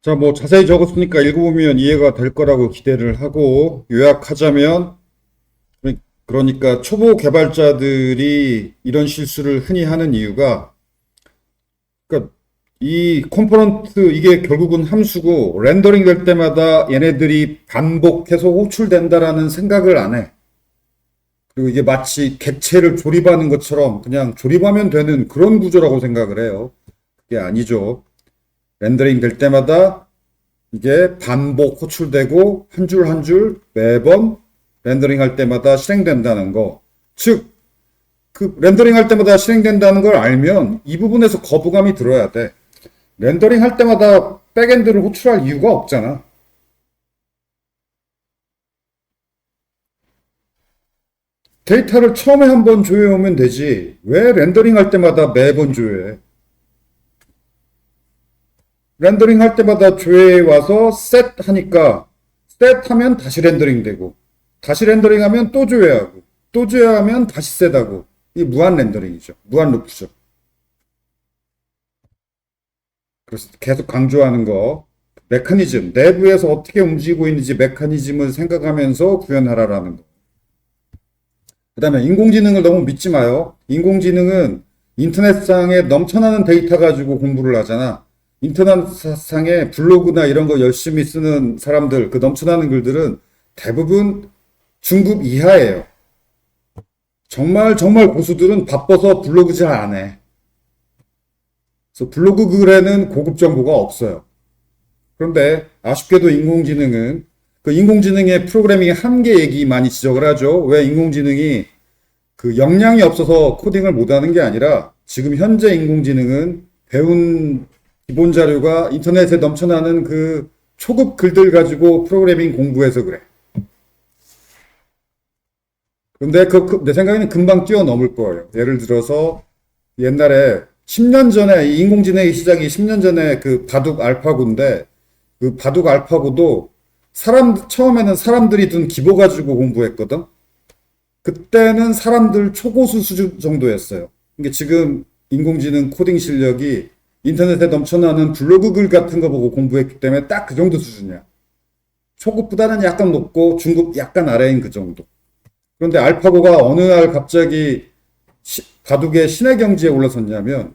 자, 뭐 자세히 적었으니까 읽어보면 이해가 될 거라고 기대를 하고 요약하자면 그러니까 초보 개발자들이 이런 실수를 흔히 하는 이유가 그러니까 이 컴포넌트 이게 결국은 함수고 렌더링 될 때마다 얘네들이 반복해서 호출된다라는 생각을 안 해. 그리고 이게 마치 객체를 조립하는 것처럼 그냥 조립하면 되는 그런 구조라고 생각을 해요. 그게 아니죠. 렌더링 될 때마다 이게 반복 호출되고 한 줄 한 줄 매번 렌더링 할 때마다 실행된다는 거. 즉, 그 렌더링 할 때마다 실행된다는 걸 알면 이 부분에서 거부감이 들어야 돼. 렌더링 할 때마다 백엔드를 호출할 이유가 없잖아. 데이터를 처음에 한번 조회하면 되지. 왜 렌더링 할 때마다 매번 조회해? 렌더링 할 때마다 조회해 와서 셋 하니까 셋 하면 다시 렌더링 되고 다시 렌더링 하면 또 조회하고 또 조회하면 다시 셋하고 이게 무한 렌더링이죠. 무한 루프죠. 그래서 계속 강조하는 거 메커니즘 내부에서 어떻게 움직이고 있는지 메커니즘을 생각하면서 구현하라라는 거. 그 다음에 인공지능을 너무 믿지 마요. 인공지능은 인터넷상에 넘쳐나는 데이터 가지고 공부를 하잖아. 인터넷상에 블로그나 이런 거 열심히 쓰는 사람들, 그 넘쳐나는 글들은 대부분 중급 이하예요. 정말 고수들은 바빠서 블로그 잘 안 해. 그래서 블로그 글에는 고급 정보가 없어요. 그런데 아쉽게도 인공지능은 그 인공지능의 프로그래밍 한계 얘기 많이 지적을 하죠. 왜 인공지능이 그 역량이 없어서 코딩을 못하는 게 아니라 지금 현재 인공지능은 배운 기본 자료가 인터넷에 넘쳐나는 그 초급 글들 가지고 프로그래밍 공부해서 그래. 근데 내 생각에는 금방 뛰어넘을 거예요. 예를 들어서 옛날에 10년 전에 이 인공지능의 시작이 10년 전에 그 바둑 알파고인데 그 바둑 알파고도 처음에는 사람들이 둔 기보 가지고 공부했거든. 그때는 사람들 초고수 수준 정도였어요. 그러니까 지금 인공지능 코딩 실력이 인터넷에 넘쳐나는 블로그 글 같은 거 보고 공부했기 때문에 딱 그 정도 수준이야. 초급보다는 약간 높고 중급 약간 아래인 그 정도. 그런데 알파고가 어느 날 갑자기 바둑의 신의 경지에 올라섰냐면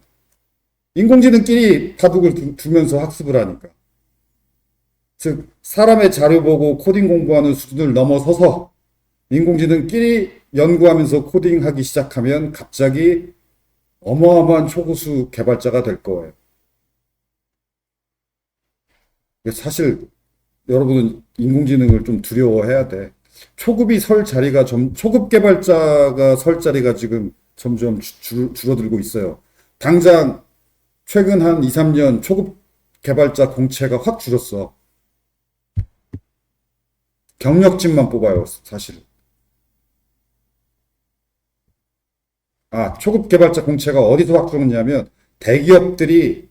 인공지능끼리 바둑을 두면서 학습을 하니까. 즉 사람의 자료 보고 코딩 공부하는 수준을 넘어서서 인공지능끼리 연구하면서 코딩하기 시작하면 갑자기 어마어마한 초고수 개발자가 될 거예요. 사실 여러분은 인공지능을 좀 두려워해야 돼. 초급 개발자가 설 자리가 지금 점점 줄어들고 있어요. 당장 최근 한 2, 3년 초급 개발자 공채가 확 줄었어. 경력직만 뽑아요, 사실. 초급 개발자 공채가 어디서 확 쏘느냐면 대기업들이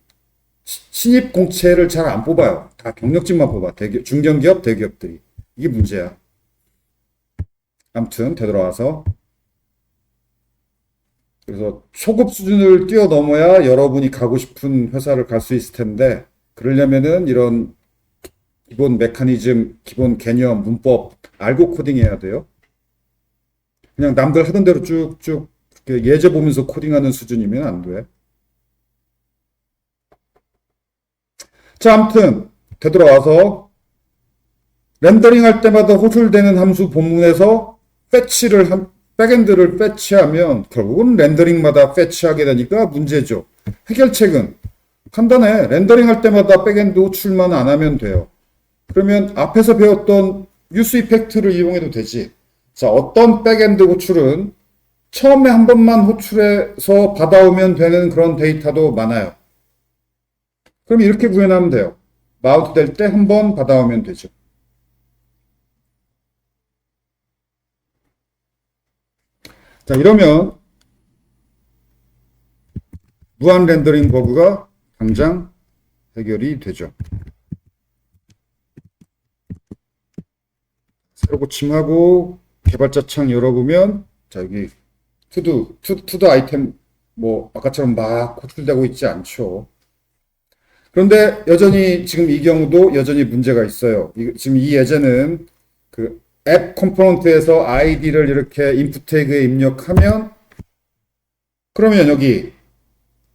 신입 공채를 잘 안 뽑아요. 다 경력직만 뽑아. 중견기업, 대기업들이. 이게 문제야. 아무튼 되돌아와서 그래서 초급 수준을 뛰어넘어야 여러분이 가고 싶은 회사를 갈 수 있을 텐데 그러려면은 이런 기본 메커니즘, 기본 개념, 문법 알고 코딩해야 돼요. 그냥 남들 하던 대로 쭉쭉 예제 보면서 코딩하는 수준이면 안 돼. 자, 아무튼 되돌아와서 렌더링 할 때마다 호출되는 함수 본문에서 백엔드를 패치하면 결국은 렌더링마다 패치하게 되니까 문제죠. 해결책은 간단해. 렌더링 할 때마다 백엔드 호출만 안 하면 돼요. 그러면 앞에서 배웠던 유스 이펙트를 이용해도 되지. 자, 어떤 백엔드 호출은 처음에 한 번만 호출해서 받아오면 되는 그런 데이터도 많아요. 그럼 이렇게 구현하면 돼요. 마운트 될 때 한 번 받아오면 되죠. 자, 이러면 무한 렌더링 버그가 당장 해결이 되죠. 새로 고침하고 개발자 창 열어보면 자, 여기 투두 아이템 뭐 아까처럼 막 호출되고 있지 않죠. 그런데 여전히 지금 이 경우도 여전히 문제가 있어요. 지금 이 예제는 그 앱 컴포넌트에서 아이디를 이렇게 인풋 태그에 입력하면 그러면 여기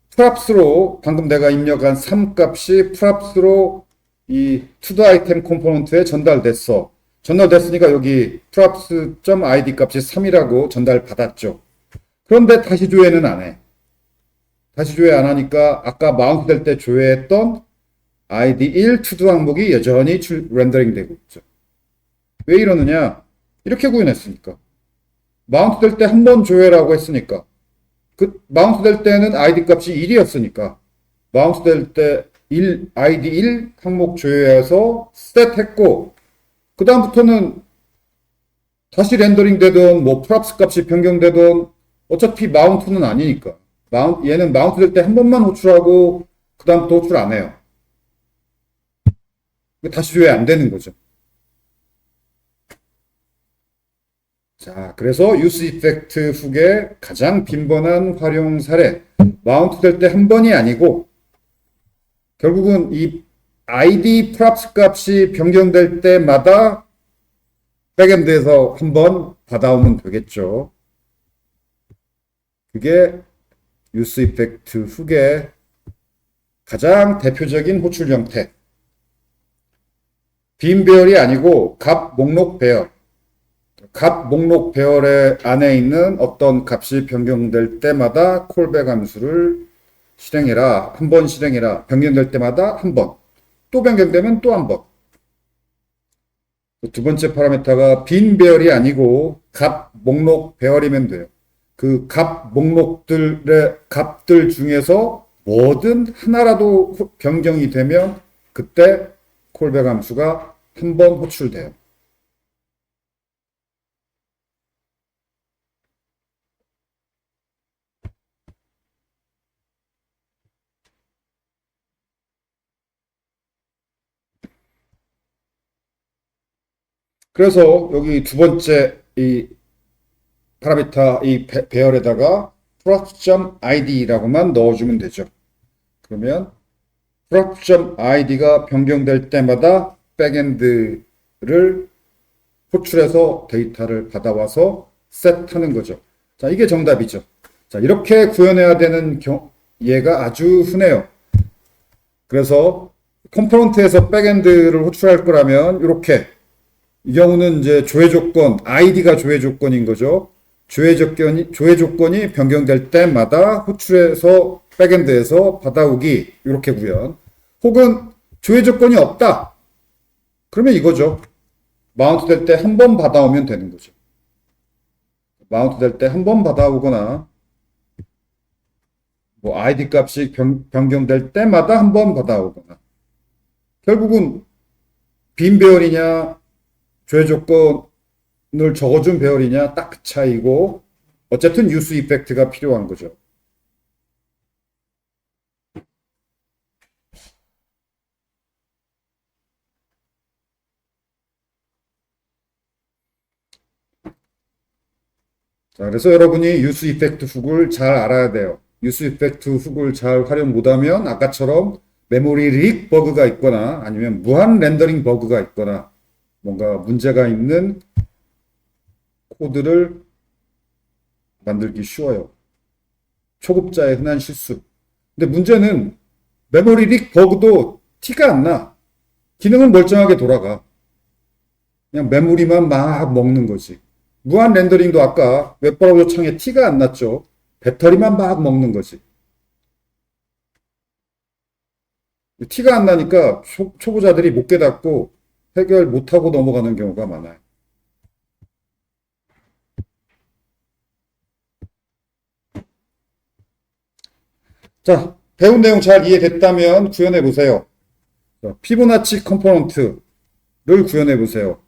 프랍스로 방금 내가 입력한 3 값이 프랍스로 이 투두 아이템 컴포넌트에 전달됐어. 전달됐으니까 여기 props.id 값이 3이라고 전달받았죠. 그런데 다시 조회는 안 해. 다시 조회 안 하니까 아까 마운트 될 때 조회했던 id 1 투두 항목이 여전히 렌더링 되고 있죠. 왜 이러느냐? 이렇게 구현했으니까. 마운트 될 때 한 번 조회라고 했으니까. 마운트 될 때는 id 값이 1이었으니까. 마운트 될 때 id 1 항목 조회해서 set 했고 그 다음부터는 다시 렌더링 되든 뭐 프랍스 값이 변경되든 어차피 마운트는 아니니까 얘는 마운트 될 때 한 번만 호출하고 그 다음부터 호출 안 해요. 다시 조회 안 되는 거죠. 자, 그래서 유스 이펙트 훅의 가장 빈번한 활용 사례 마운트 될 때 한 번이 아니고 결국은 이 id 프랍스 값이 변경될 때마다 백엔드에서 한번 받아오면 되겠죠. 그게 유스 이펙트 훅의 가장 대표적인 호출 형태. 빈 배열이 아니고 값 목록 배열. 값 목록 배열의 안에 있는 어떤 값이 변경될 때마다 콜백 함수를 실행해라. 한 번 실행해라. 변경될 때마다 한 번. 또 변경되면 또 한 번. 두 번째 파라미터가 빈 배열이 아니고 값 목록 배열이면 돼요. 그 값 목록들의 값들 중에서 뭐든 하나라도 변경이 되면 그때 콜백 함수가 한 번 호출돼요. 그래서 여기 두 번째 이 파라미터 이 배열에다가 props.id라고만 넣어주면 되죠. 그러면 props.id가 변경될 때마다 백엔드를 호출해서 데이터를 받아와서 셋하는 거죠. 자, 이게 정답이죠. 자, 이렇게 구현해야 되는 예가 아주 흔해요. 그래서 컴포넌트에서 백엔드를 호출할 거라면 이렇게 이 경우는 이제 조회 조건, id가 조회 조건인 거죠. 조회 조건이 변경될 때마다 호출해서 백엔드에서 받아오기 이렇게 구현. 혹은 조회 조건이 없다. 그러면 이거죠. 마운트 될 때 한 번 받아오면 되는 거죠. 마운트 될 때 한 번 받아오거나 뭐 id 값이 변경될 때마다 한 번 받아오거나 결국은 빈 배열이냐 조회 조건을 적어준 배열이냐 딱 그 차이고 어쨌든 유스 이펙트가 필요한 거죠. 자, 그래서 여러분이 유스 이펙트 훅을 잘 알아야 돼요. 유스 이펙트 훅을 잘 활용 못하면 아까처럼 메모리 릭 버그가 있거나 아니면 무한 렌더링 버그가 있거나 뭔가 문제가 있는 코드를 만들기 쉬워요. 초급자의 흔한 실수. 근데 문제는 메모리 릭 버그도 티가 안 나. 기능은 멀쩡하게 돌아가. 그냥 메모리만 막 먹는 거지. 무한 렌더링도 아까 웹브라우저 창에 티가 안 났죠. 배터리만 막 먹는 거지. 티가 안 나니까 초보자들이 못 깨닫고 해결 못하고 넘어가는 경우가 많아요. 자, 배운 내용 잘 이해됐다면 구현해 보세요. 피보나치 컴포넌트를 구현해 보세요.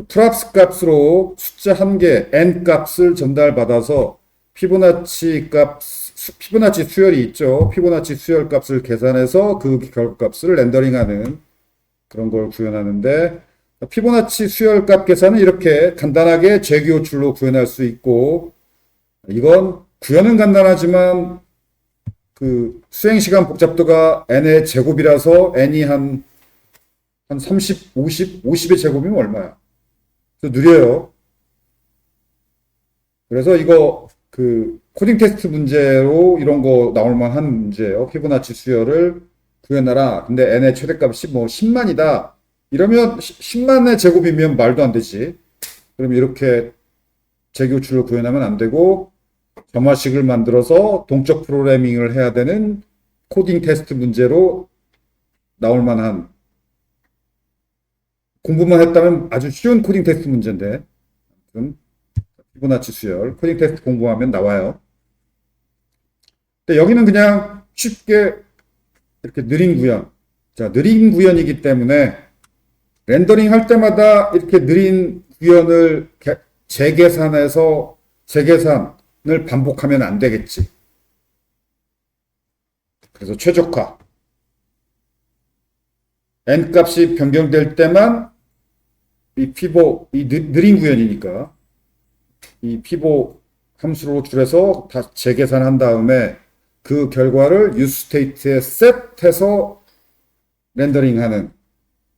프랍스 값으로 숫자 한 개, n 값을 전달받아서 피보나치 수열이 있죠. 피보나치 수열 값을 계산해서 그 결과값을 렌더링하는 그런 걸 구현하는데, 피보나치 수열 값 계산은 이렇게 간단하게 재규호출로 구현할 수 있고, 이건 구현은 간단하지만 그 수행 시간 복잡도가 n의 제곱이라서 n이 한 30, 50, 50의 제곱이면 얼마야? 느려요. 그래서 이거 그 코딩 테스트 문제로 이런 거 나올 만한 문제예요. 피보나치 수열을 구현하라. 근데 n의 최대값이 뭐 10만이다. 이러면 10만의 제곱이면 말도 안 되지. 그럼 이렇게 재교출을 구현하면 안 되고 점화식을 만들어서 동적 프로그래밍을 해야 되는 코딩 테스트 문제로 나올 만한 공부만 했다면 아주 쉬운 코딩 테스트 문제인데 피보나치 수열 코딩 테스트 공부하면 나와요. 근데 여기는 그냥 쉽게 이렇게 느린 구현. 자, 느린 구현이기 때문에 렌더링 할 때마다 이렇게 느린 구현을 재계산해서 재계산을 반복하면 안 되겠지. 그래서 최적화. n 값이 변경될 때만 이 느린 구현이니까 이 피보 함수로 줄여서 다 재계산한 다음에 그 결과를 useState에 셋해서 렌더링하는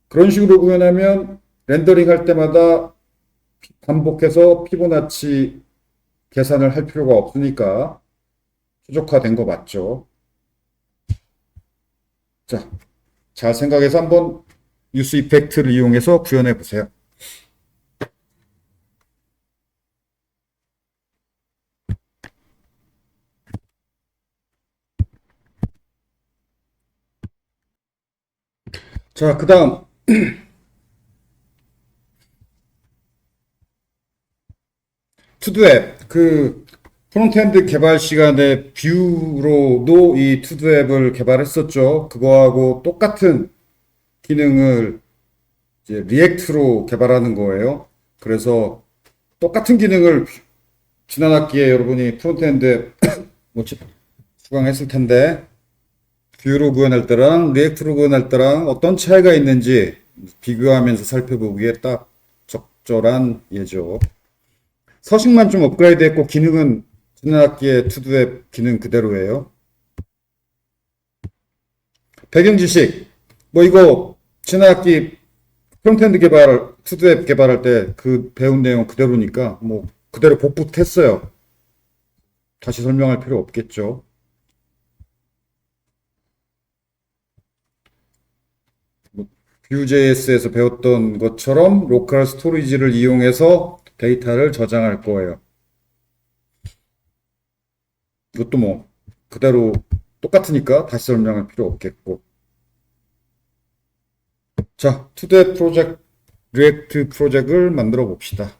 그런 식으로 구현하면 렌더링 할 때마다 반복해서 피보나치 계산을 할 필요가 없으니까 최적화된 거 맞죠? 자, 잘 생각해서 한번 유스 이펙트를 이용해서 구현해 보세요. 자, 그 다음 투두앱 그 프론트엔드 개발 시간에 뷰로도 이 투두앱을 개발했었죠. 그거하고 똑같은 기능을 이제 리액트로 개발하는 거예요. 그래서 똑같은 기능을 지난 학기에 여러분이 프론트엔드 뭐 수강했을 텐데 뷰로 구현할 때랑 리액트로 구현할 때랑 어떤 차이가 있는지 비교하면서 살펴보기에 딱 적절한 예죠. 서식만 좀 업그레이드 했고 기능은 지난 학기의 투두앱 기능 그대로예요. 배경 지식 뭐 이거 지난 학기 프론트엔드 개발 투두앱 개발할 때 그 배운 내용 그대로니까 뭐 그대로 복붙했어요. 다시 설명할 필요 없겠죠. 뭐 Vue.js에서 배웠던 것처럼 로컬 스토리지를 이용해서 데이터를 저장할 거예요. 이것도 뭐 그대로 똑같으니까 다시 설명할 필요 없겠고. 자, 투데이 프로젝트, 리액트 프로젝트를 만들어 봅시다.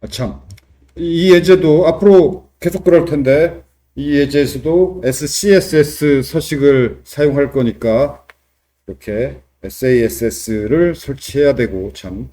참. 이 예제도 앞으로 계속 그럴 텐데, 이 예제에서도 SCSS 서식을 사용할 거니까, 이렇게 SASS를 설치해야 되고, 참.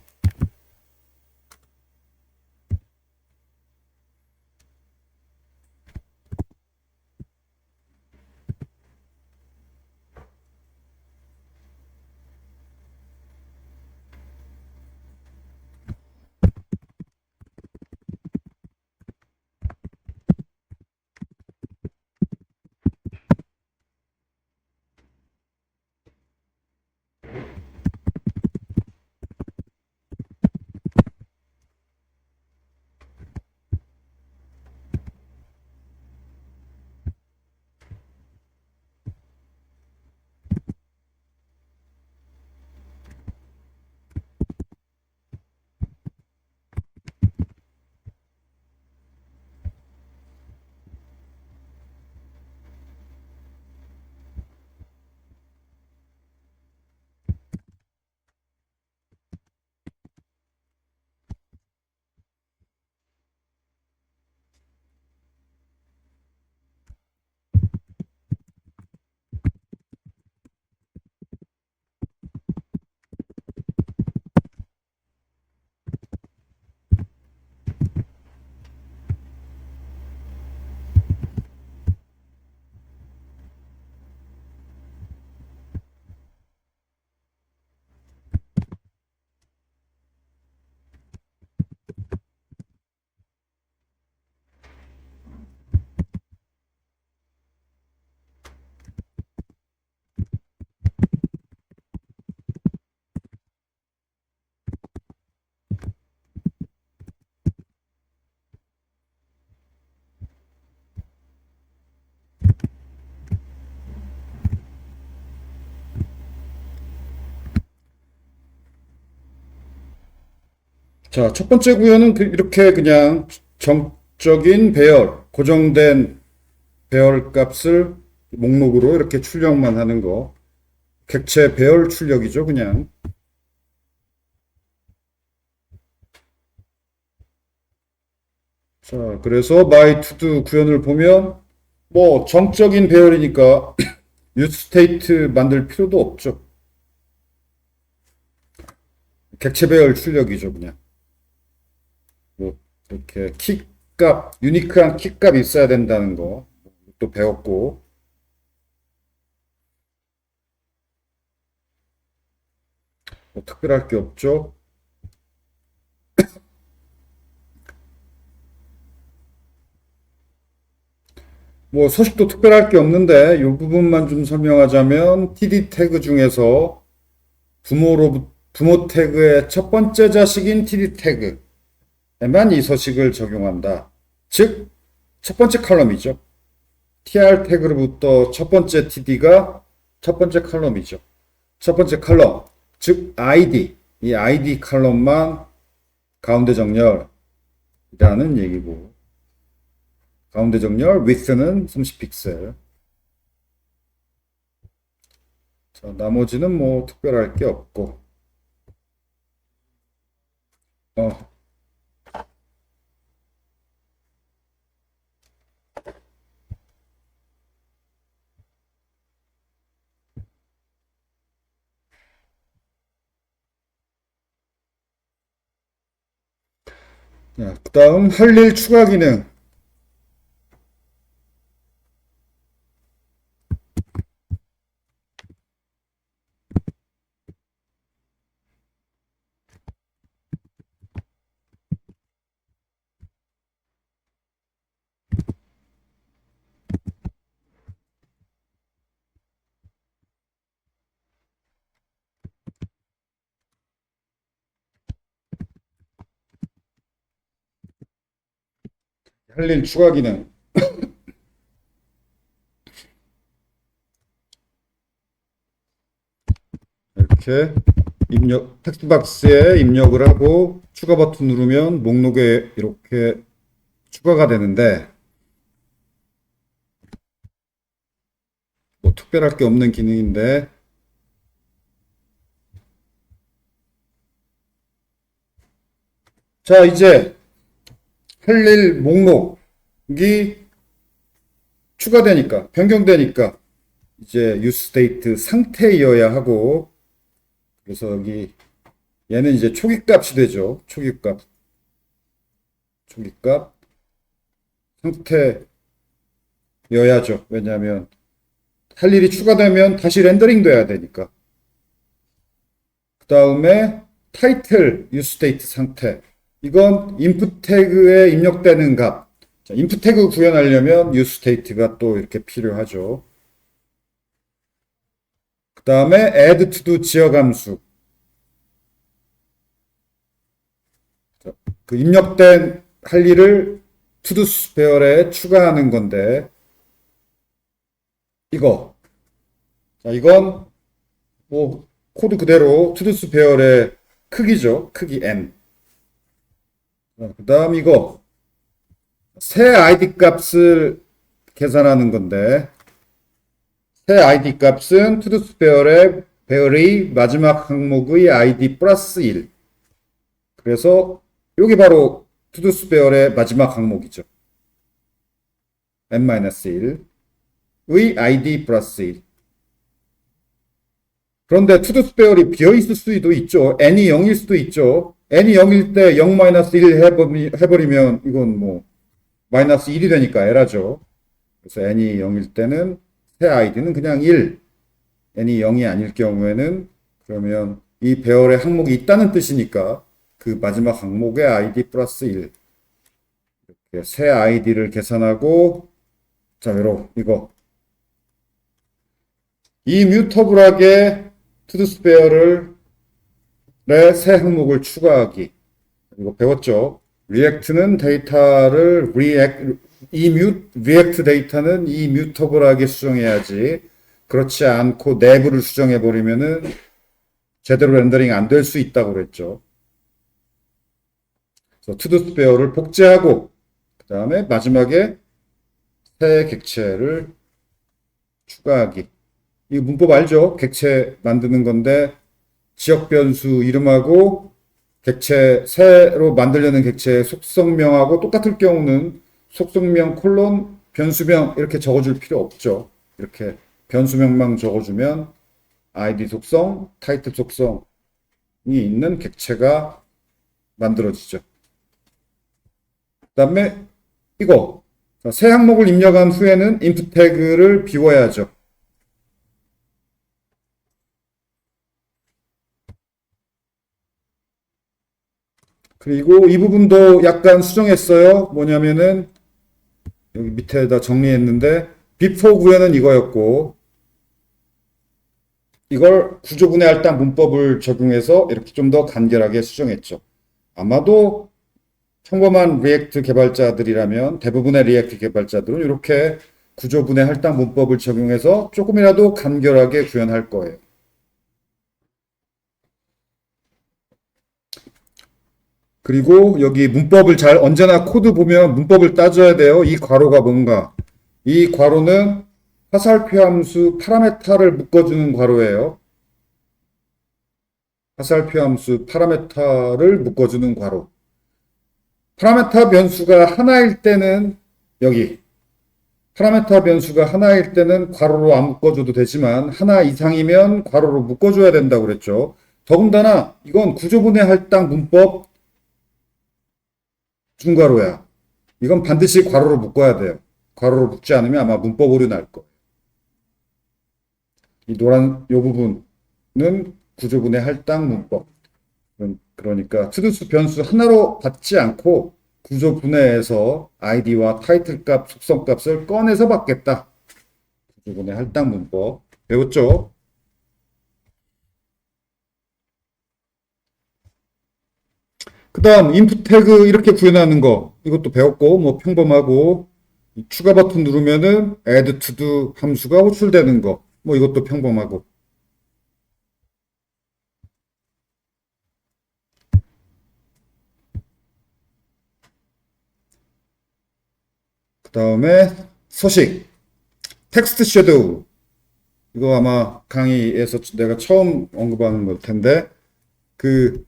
자, 첫 번째 구현은 이렇게 그냥 정적인 배열, 고정된 배열 값을 목록으로 이렇게 출력만 하는 거. 객체 배열 출력이죠, 그냥. 자, 그래서 my to do 구현을 보면 뭐 정적인 배열이니까 use state 만들 필요도 없죠. 객체 배열 출력이죠, 그냥. 뭐 이렇게 키값, 유니크한 키값이 있어야 된다는 거 또 배웠고. 뭐 특별할 게 없죠. 뭐 서식도 특별할 게 없는데 이 부분만 좀 설명하자면 TD 태그 중에서 부모 태그의 첫 번째 자식인 TD 태그에만 이 서식을 적용한다. 즉, 첫 번째 컬럼이죠. TR 태그로부터 첫 번째 TD가 첫 번째 컬럼이죠. 첫 번째 컬럼, 즉 ID, 이 ID 컬럼만 가운데 정렬이라는 얘기고, 가운데 정렬, width는 30픽셀. 자, 나머지는 뭐 특별할 게 없고, 어, 그 다음 할 일 추가 기능. 할 일 추가 기능. 이렇게 텍스트박스에 입력을 하고 추가 버튼 누르면 목록에 이렇게 추가가 되는데 뭐 특별할 게 없는 기능인데 자 이제 할 일 목록이 추가되니까, 변경되니까, 이제 useState 상태이어야 하고, 그래서 여기, 얘는 이제 초기값이 되죠. 초기값. 상태여야죠. 왜냐하면, 할 일이 추가되면 다시 렌더링 돼야 되니까. 그 다음에, 타이틀 useState 상태. 이건 input 태그에 입력되는 값. 자, input 태그 구현하려면 useState가 또 이렇게 필요하죠. 그 다음에 add to 지역 함수. 자, 그 입력된 할 일을 todo's 배열에 추가하는 건데, 이거. 자, 이건 뭐 코드 그대로 todo's 배열의 크기죠. 크기 n. 그 다음 이거 새 id 값을 계산하는 건데, 새 id 값은 todo's 배열의 마지막 항목의 id 플러스 1. 그래서 여기 바로 todo's 배열의 마지막 항목이죠. n-1의 id 플러스 1. 그런데 todo's 배열이 비어있을 수도 있죠. n이 0일 수도 있죠. n이 0일 때 0-1 해버리면 이건 뭐 마이너스 1이 되니까 에러죠. 그래서 n이 0일 때는 새 id는 그냥 1. n이 0이 아닐 경우에는 그러면 이 배열의 항목이 있다는 뜻이니까 그 마지막 항목의 id 플러스 1. 이렇게 새 id를 계산하고, 자, 이거. 이 뮤터블하게 todo's 배열을 새 항목을 추가하기. 이거 배웠죠? 리액트는 데이터를 리액트 데이터는 이 뮤터블하게 수정해야지. 그렇지 않고 내부를 수정해 버리면은 제대로 렌더링 안 될 수 있다고 그랬죠. 그래서 todo's 배열을 복제하고, 그 다음에 마지막에 새 객체를 추가하기. 이 문법 알죠? 객체 만드는 건데 지역 변수 이름하고 객체 새로 만들려는 객체의 속성명하고 똑같을 경우는 속성명 콜론 변수명 이렇게 적어줄 필요 없죠. 이렇게 변수명만 적어주면 id 속성, 타이틀 속성이 있는 객체가 만들어지죠. 그 다음에 이거 새 항목을 입력한 후에는 input 태그를 비워야죠. 그리고 이 부분도 약간 수정했어요. 뭐냐면은 여기 밑에다 정리했는데 before 구현은 이거였고, 이걸 구조분해 할당 문법을 적용해서 이렇게 좀 더 간결하게 수정했죠. 아마도 평범한 리액트 개발자들이라면, 대부분의 리액트 개발자들은 이렇게 구조분해 할당 문법을 적용해서 조금이라도 간결하게 구현할 거예요. 그리고 여기 문법을 언제나 코드 보면 문법을 따져야 돼요. 이 괄호가 뭔가. 이 괄호는 화살표 함수 파라메타를 묶어주는 괄호예요. 화살표 함수 파라메타를 묶어주는 괄호. 파라메타 변수가 하나일 때는 여기. 파라메타 변수가 하나일 때는 괄호로 안 묶어줘도 되지만 하나 이상이면 괄호로 묶어줘야 된다고 그랬죠. 더군다나 이건 구조분해 할당 문법 중괄호야. 이건 반드시 괄호로 묶어야 돼요. 괄호로 묶지 않으면 아마 문법 오류 날 거예요. 이 노란 요 부분은 구조분해 할당 문법. 그러니까 todo's 변수 하나로 받지 않고 구조분해해서 id와 타이틀 값, 속성 값을 꺼내서 받겠다. 구조분해 할당 문법 배웠죠? 그 다음 input 태그 이렇게 구현하는 거, 이것도 배웠고 뭐 평범하고, 추가 버튼 누르면은 add to do 함수가 호출되는 거, 뭐 이것도 평범하고. 그 다음에 서식 텍스트 섀도우, 이거 아마 강의에서 내가 처음 언급하는 걸 텐데, 그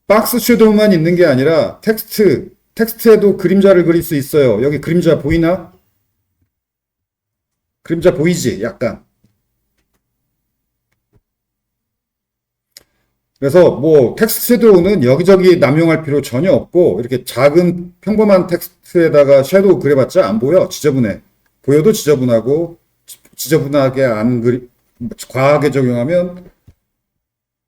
박스 섀도우만 있는 게 아니라 텍스트 텍스트에도 그림자를 그릴 수 있어요. 여기 그림자 보이나? 그림자 보이지? 약간. 그래서 뭐 텍스트 섀도우는 여기저기 남용할 필요 전혀 없고 이렇게 작은 평범한 텍스트에다가 섀도우 그려봤자 안 보여. 지저분해. 보여도 지저분하고 지저분하게 안 과하게 적용하면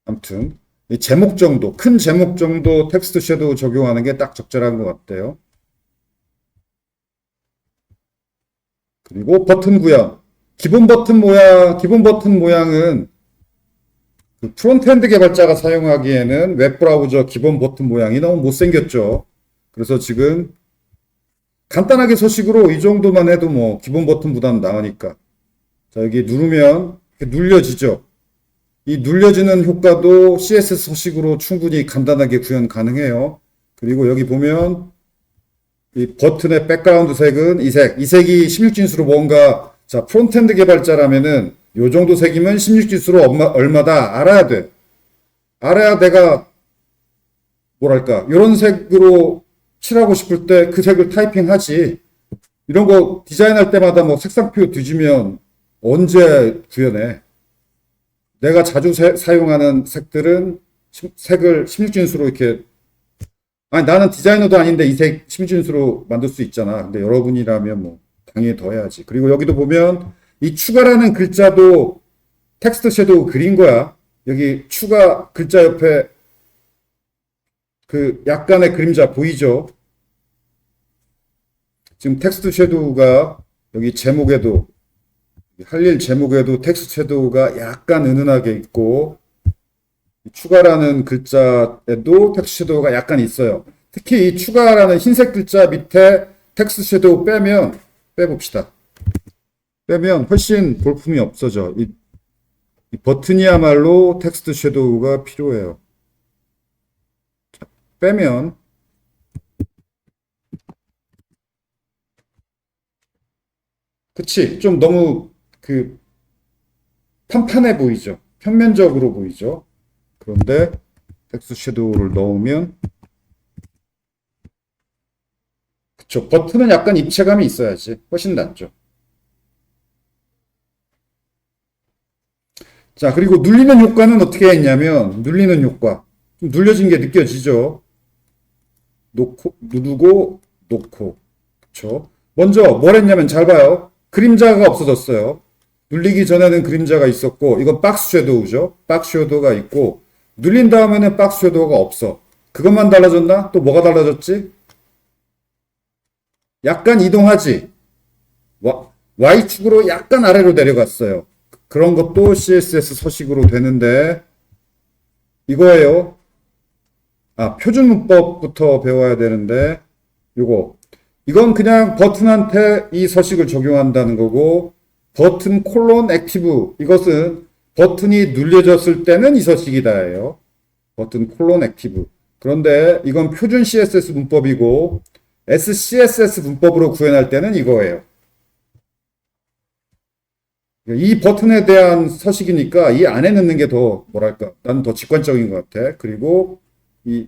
아무튼 이 제목 정도, 큰 제목 정도 텍스트 섀도우 적용하는 게 딱 적절한 것 같아요. 그리고 버튼 구현. 기본 버튼 모양은 그 프론트엔드 개발자가 사용하기에는 웹브라우저 기본 버튼 모양이 너무 못생겼죠. 그래서 지금 간단하게 서식으로 이 정도만 해도 뭐 기본 버튼보다는 나으니까. 자, 여기 누르면 이렇게 눌려지죠. 이 눌려지는 효과도 CSS 서식으로 충분히 간단하게 구현 가능해요. 그리고 여기 보면 이 버튼의 백그라운드 색은 이 색이 16진수로 뭔가, 자, 프론트엔드 개발자라면은 요 정도 색이면 16진수로 얼마다 알아야 돼. 알아야 내가 뭐랄까 요런 색으로 칠하고 싶을 때 그 색을 타이핑하지. 이런 거 디자인할 때마다 뭐 색상표 뒤지면 언제 구현해. 내가 자주 사용하는 색들은 색을 16진수로 이렇게, 아니 나는 디자이너도 아닌데 이 색 16진수로 만들 수 있잖아. 근데 여러분이라면 뭐 당연히 더 해야지. 그리고 여기도 보면 이 추가라는 글자도 텍스트 섀도우 그린 거야. 여기 추가 글자 옆에 그 약간의 그림자 보이죠? 지금 텍스트 섀도우가 여기 제목에도, 할 일 제목에도 텍스트 섀도우가 약간 은은하게 있고, 추가라는 글자에도 텍스트 섀도우가 약간 있어요. 특히 이 추가라는 흰색 글자 밑에 텍스트 섀도우 빼봅시다. 빼면 훨씬 볼품이 없어져. 이 버튼이야말로 텍스트 섀도우가 필요해요. 자, 빼면 그치? 좀 너무 그 판판해 보이죠? 평면적으로 보이죠? 그런데 텍스트 섀도우를 넣으면 그쵸? 버튼은 약간 입체감이 있어야지 훨씬 낫죠. 자, 그리고 눌리는 효과는 어떻게 했냐면, 눌리는 효과. 좀 눌려진 게 느껴지죠? 누르고, 놓고. 그쵸? 먼저 뭘 했냐면, 잘 봐요. 그림자가 없어졌어요. 눌리기 전에는 그림자가 있었고, 이건 박스 섀도우죠? 박스 섀도우가 있고, 눌린 다음에는 박스 섀도우가 없어. 그것만 달라졌나? 또 뭐가 달라졌지? 약간 이동하지? Y축으로 약간 아래로 내려갔어요. 그런 것도 CSS 서식으로 되는데, 이거예요. 아, 표준 문법부터 배워야 되는데, 이건 그냥 버튼한테 이 서식을 적용한다는 거고, 버튼 콜론 액티브, 이것은 버튼이 눌려졌을 때는 이 서식이다예요. 버튼 콜론 액티브. 그런데 이건 표준 CSS 문법이고, SCSS 문법으로 구현할 때는 이거예요. 이 버튼에 대한 서식이니까 이 안에 넣는 게 더 뭐랄까 나는 더 직관적인 것 같아. 그리고 이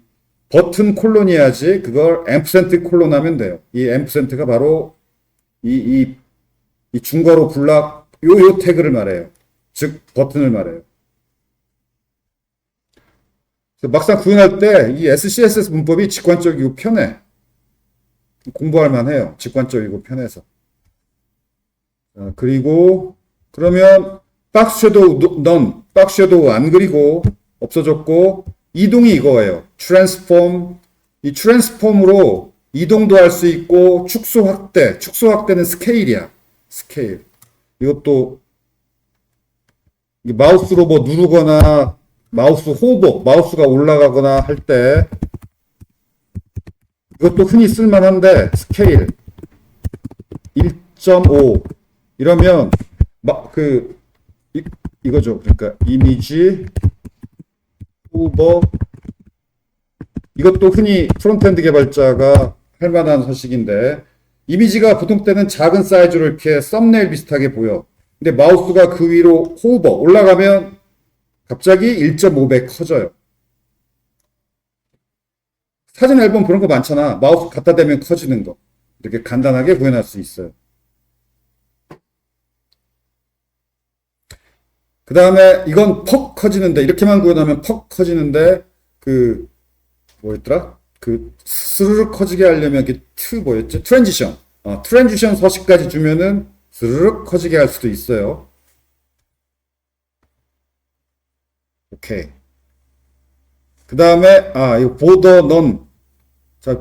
버튼 콜론이야지 그걸 앰프센트 콜론 하면 돼요. 이 앰프센트가 바로 이 중괄호 블락 요 태그를 말해요. 즉 버튼을 말해요. 막상 구현할 때 이 SCSS 문법이 직관적이고 편해. 공부할 만해요. 직관적이고 편해서. 그리고 그러면 박스 섀도우 박스 섀도우 안 그리고 없어졌고, 이동이 이거예요. 트랜스폼. 이 트랜스폼으로 이동도 할 수 있고 축소 확대는 스케일이야. 스케일. 이것도 마우스로 뭐 누르거나 마우스 호버, 마우스가 올라가거나 할 때 이것도 흔히 쓸만한데 스케일 1.5 이러면 이거죠. 그러니까 이미지 호버, 이것도 흔히 프론트엔드 개발자가 할 만한 서식인데, 이미지가 보통 때는 작은 사이즈로 이렇게 썸네일 비슷하게 보여. 근데 마우스가 그 위로 호버 올라가면 갑자기 1.5배 커져요. 사진 앨범 그런 거 많잖아. 마우스 갖다 대면 커지는 거. 이렇게 간단하게 구현할 수 있어요. 그 다음에 이건 퍽 커지는데, 이렇게만 구현하면 퍽 커지는데, 그, 뭐였더라? 그, 스르륵 커지게 하려면, 뭐였지? 트랜지션. 트랜지션 서식까지 주면은, 스르륵 커지게 할 수도 있어요. 오케이. 그 다음에, 이 보더 넌. 자,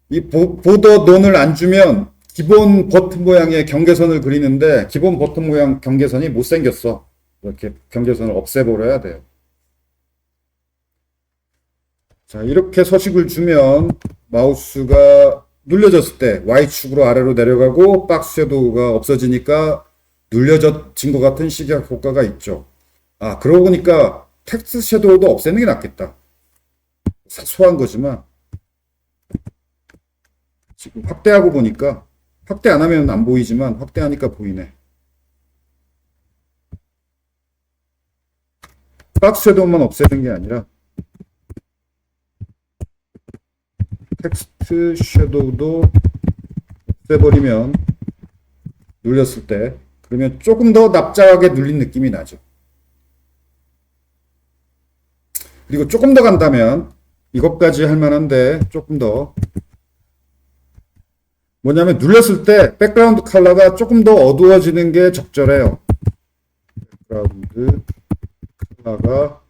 이 보더 넌을 안 주면, 기본 버튼 모양의 경계선을 그리는데, 기본 버튼 모양 경계선이 못생겼어. 이렇게 경계선을 없애버려야 돼요. 자, 이렇게 서식을 주면 마우스가 눌려졌을 때 Y축으로 아래로 내려가고 박스 섀도우가 없어지니까 눌려진 것 같은 시각 효과가 있죠. 그러고 보니까 텍스트 섀도우도 없애는 게 낫겠다. 사소한 거지만 지금 확대하고 보니까 확대 안 하면 안 보이지만 확대하니까 보이네. 박스 섀도우만 없애는 게 아니라 텍스트 섀도우도 없애버리면 눌렸을 때 그러면 조금 더 납작하게 눌린 느낌이 나죠. 그리고 조금 더 간다면 이것까지 할 만한데 조금 더 뭐냐면 눌렸을 때 백그라운드 컬러가 조금 더 어두워지는 게 적절해요. 백그라운드 컬러가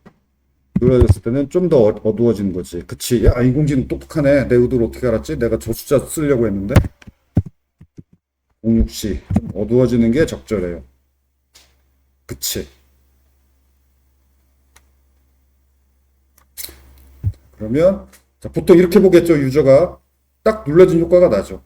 눌러졌을 때는 좀 더 어두워지는 거지. 그치? 야, 인공지능 똑똑하네. 내 의도를 어떻게 알았지? 내가 저 숫자 쓰려고 했는데. 06C. 좀 어두워지는 게 적절해요. 그치? 그러면, 자, 보통 이렇게 보겠죠, 유저가. 딱 눌러진 효과가 나죠.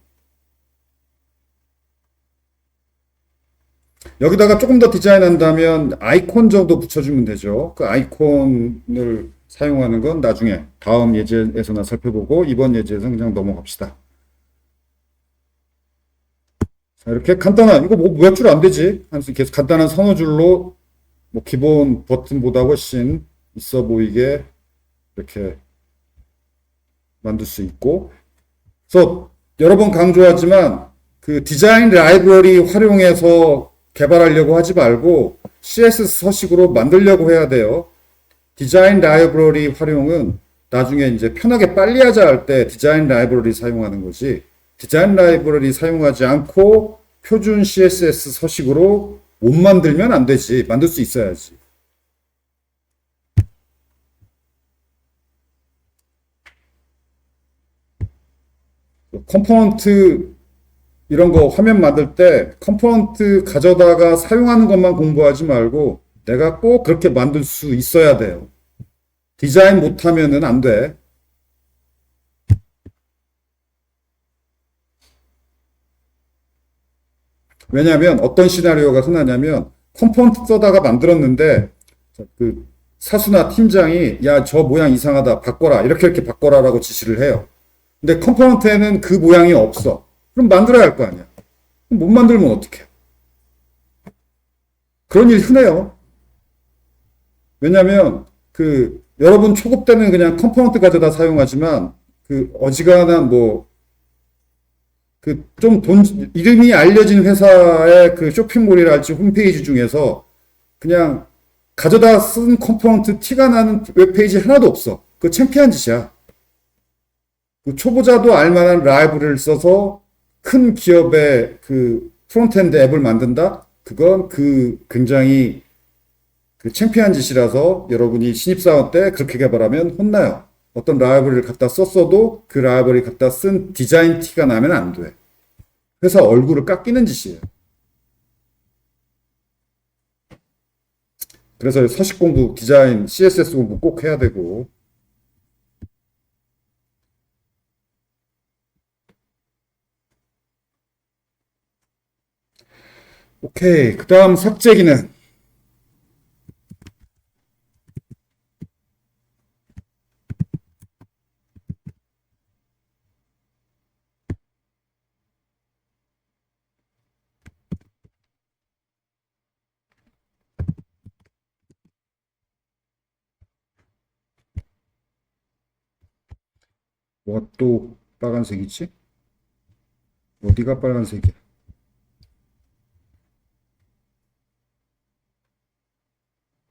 여기다가 조금 더 디자인한다면 아이콘 정도 붙여주면 되죠. 그 아이콘을 사용하는 건 나중에 다음 예제에서나 살펴보고 이번 예제에서 그냥 넘어갑시다. 자, 이렇게 간단한, 이거 뭐 몇 줄 안 되지? 계속 간단한 서너 줄로 뭐 기본 버튼보다 훨씬 있어 보이게 이렇게 만들 수 있고. 그래서 여러 번 강조하지만 그 디자인 라이브러리 활용해서 개발하려고 하지 말고 CSS 서식으로 만들려고 해야 돼요. 디자인 라이브러리 활용은 나중에 이제 편하게 빨리 하자 할 때 디자인 라이브러리 사용하는 거지. 디자인 라이브러리 사용하지 않고 표준 CSS 서식으로 못 만들면 안 되지. 만들 수 있어야지. 컴포넌트 이런 거 화면 만들 때 컴포넌트 가져다가 사용하는 것만 공부하지 말고 내가 꼭 그렇게 만들 수 있어야 돼요. 디자인 못하면은 안 돼. 왜냐하면 어떤 시나리오가 흔하냐면 컴포넌트 써다가 만들었는데 그 사수나 팀장이 야, 저 모양 이상하다. 바꿔라. 이렇게 바꿔라라고 지시를 해요. 근데 컴포넌트에는 그 모양이 없어. 그럼 만들어야 할 거 아니야. 못 만들면 어떡해. 그런 일 흔해요. 왜냐면 그 여러분 초급 때는 그냥 컴포넌트 가져다 사용하지만 그 어지간한 뭐 그 좀 돈 이름이 알려진 회사의 그 쇼핑몰이랄지 홈페이지 중에서 그냥 가져다 쓴 컴포넌트 티가 나는 웹페이지 하나도 없어. 그 창피한 짓이야. 그 초보자도 알만한 라이브러리를 써서 큰 기업의 그 프론트엔드 앱을 만든다? 그건 그 굉장히 그 창피한 짓이라서 여러분이 신입사원 때 그렇게 개발하면 혼나요. 어떤 라이브러리를 갖다 썼어도 그 라이브러리 갖다 쓴 디자인 티가 나면 안 돼. 회사 얼굴을 깎이는 짓이에요. 그래서 서식 공부, 디자인, CSS 공부 꼭 해야 되고. 오케이. 그 다음 삭제 기능. 뭐가 또 빨간색이지? 어디가 빨간색이야?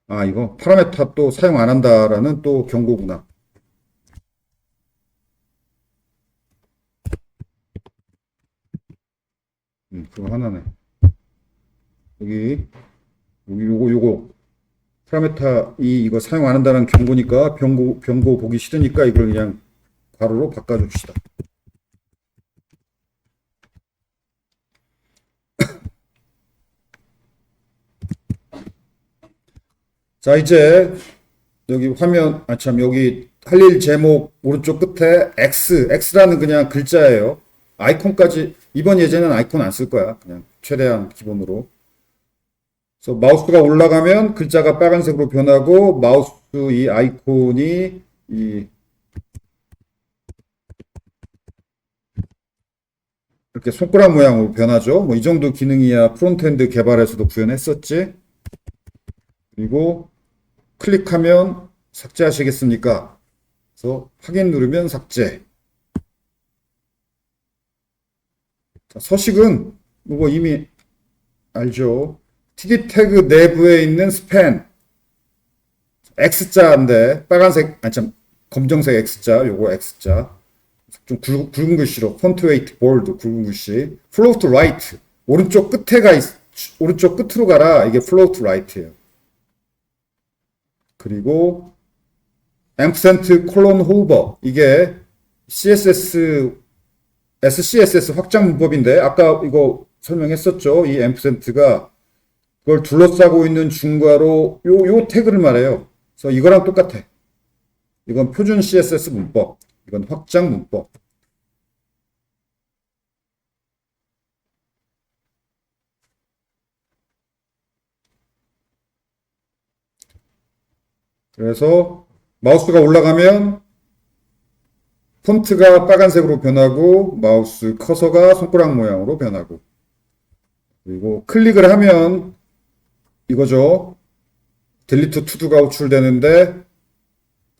아, 이거 파라메타 또 사용 안 한다라는 또 경고구나. 그거 하나네. 여기, 요거. 파라메타 이거 사용 안 한다는 경고니까 경고 보기 싫으니까 이걸 그냥 괄호로 바꿔줍시다. 자, 이제 여기 화면, 여기 할 일 제목 오른쪽 끝에 X라는 그냥 글자예요. 아이콘까지, 이번 예제는 아이콘 안 쓸 거야. 그냥 최대한 기본으로. 그래서 마우스가 올라가면 글자가 빨간색으로 변하고, 마우스 이 아이콘이 이렇게 손가락 모양으로 변하죠. 뭐 이 정도 기능이야 프론트엔드 개발에서도 구현했었지. 그리고 클릭하면 삭제하시겠습니까? 그래서 확인 누르면 삭제. 자, 서식은 이거 이미 알죠? TD 태그 내부에 있는 스팬 X자인데 빨간색 검정색 X자 요거 X자 좀 굵은 글씨로 폰트 웨이트 볼드 굵은 글씨 flow to right 오른쪽 오른쪽 끝으로 가라 이게 flow to right예요. 그리고 ampersand 콜론 호버 이게 SCSS 확장 문법인데 아까 이거 설명했었죠. 이 ampersand가 그걸 둘러싸고 있는 중괄호 요 태그를 말해요. 그래서 이거랑 똑같아. 이건 표준 CSS 문법. 이건 확장 문법. 그래서 마우스가 올라가면 폰트가 빨간색으로 변하고 마우스 커서가 손가락 모양으로 변하고 그리고 클릭을 하면 이거죠. 딜리트 투두가 호출되는데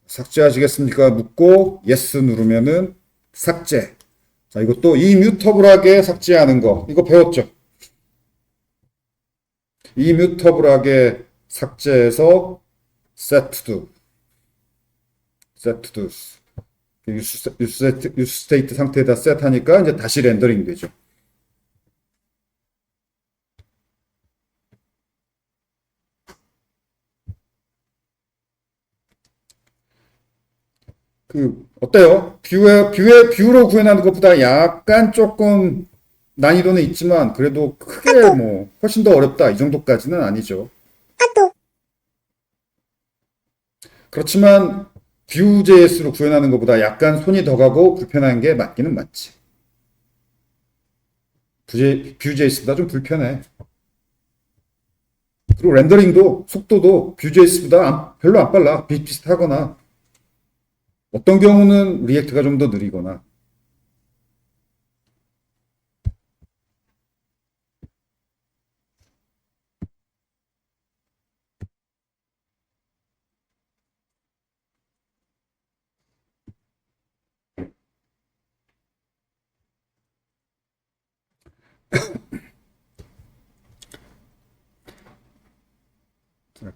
삭제하시겠습니까? 묻고 yes 누르면은 삭제. 자, 이것도 이뮤터블하게 삭제하는 거. 이거 배웠죠? 이뮤터블하게 삭제해서 set to 유스 스테이트 상태에다 셋하니까 이제 다시 렌더링 되죠. 어때요? 뷰로 구현하는 것보다 약간 조금 난이도는 있지만 그래도 크게 뭐 훨씬 더 어렵다 이 정도까지는 아니죠. 그렇지만 Vue.js로 구현하는 것보다 약간 손이 더 가고 불편한 게 맞기는 맞지. Vue.js보다 좀 불편해. 그리고 렌더링도 속도도 Vue.js보다 별로 안 빨라. 비슷비슷하거나 어떤 경우는 리액트가 좀 더 느리거나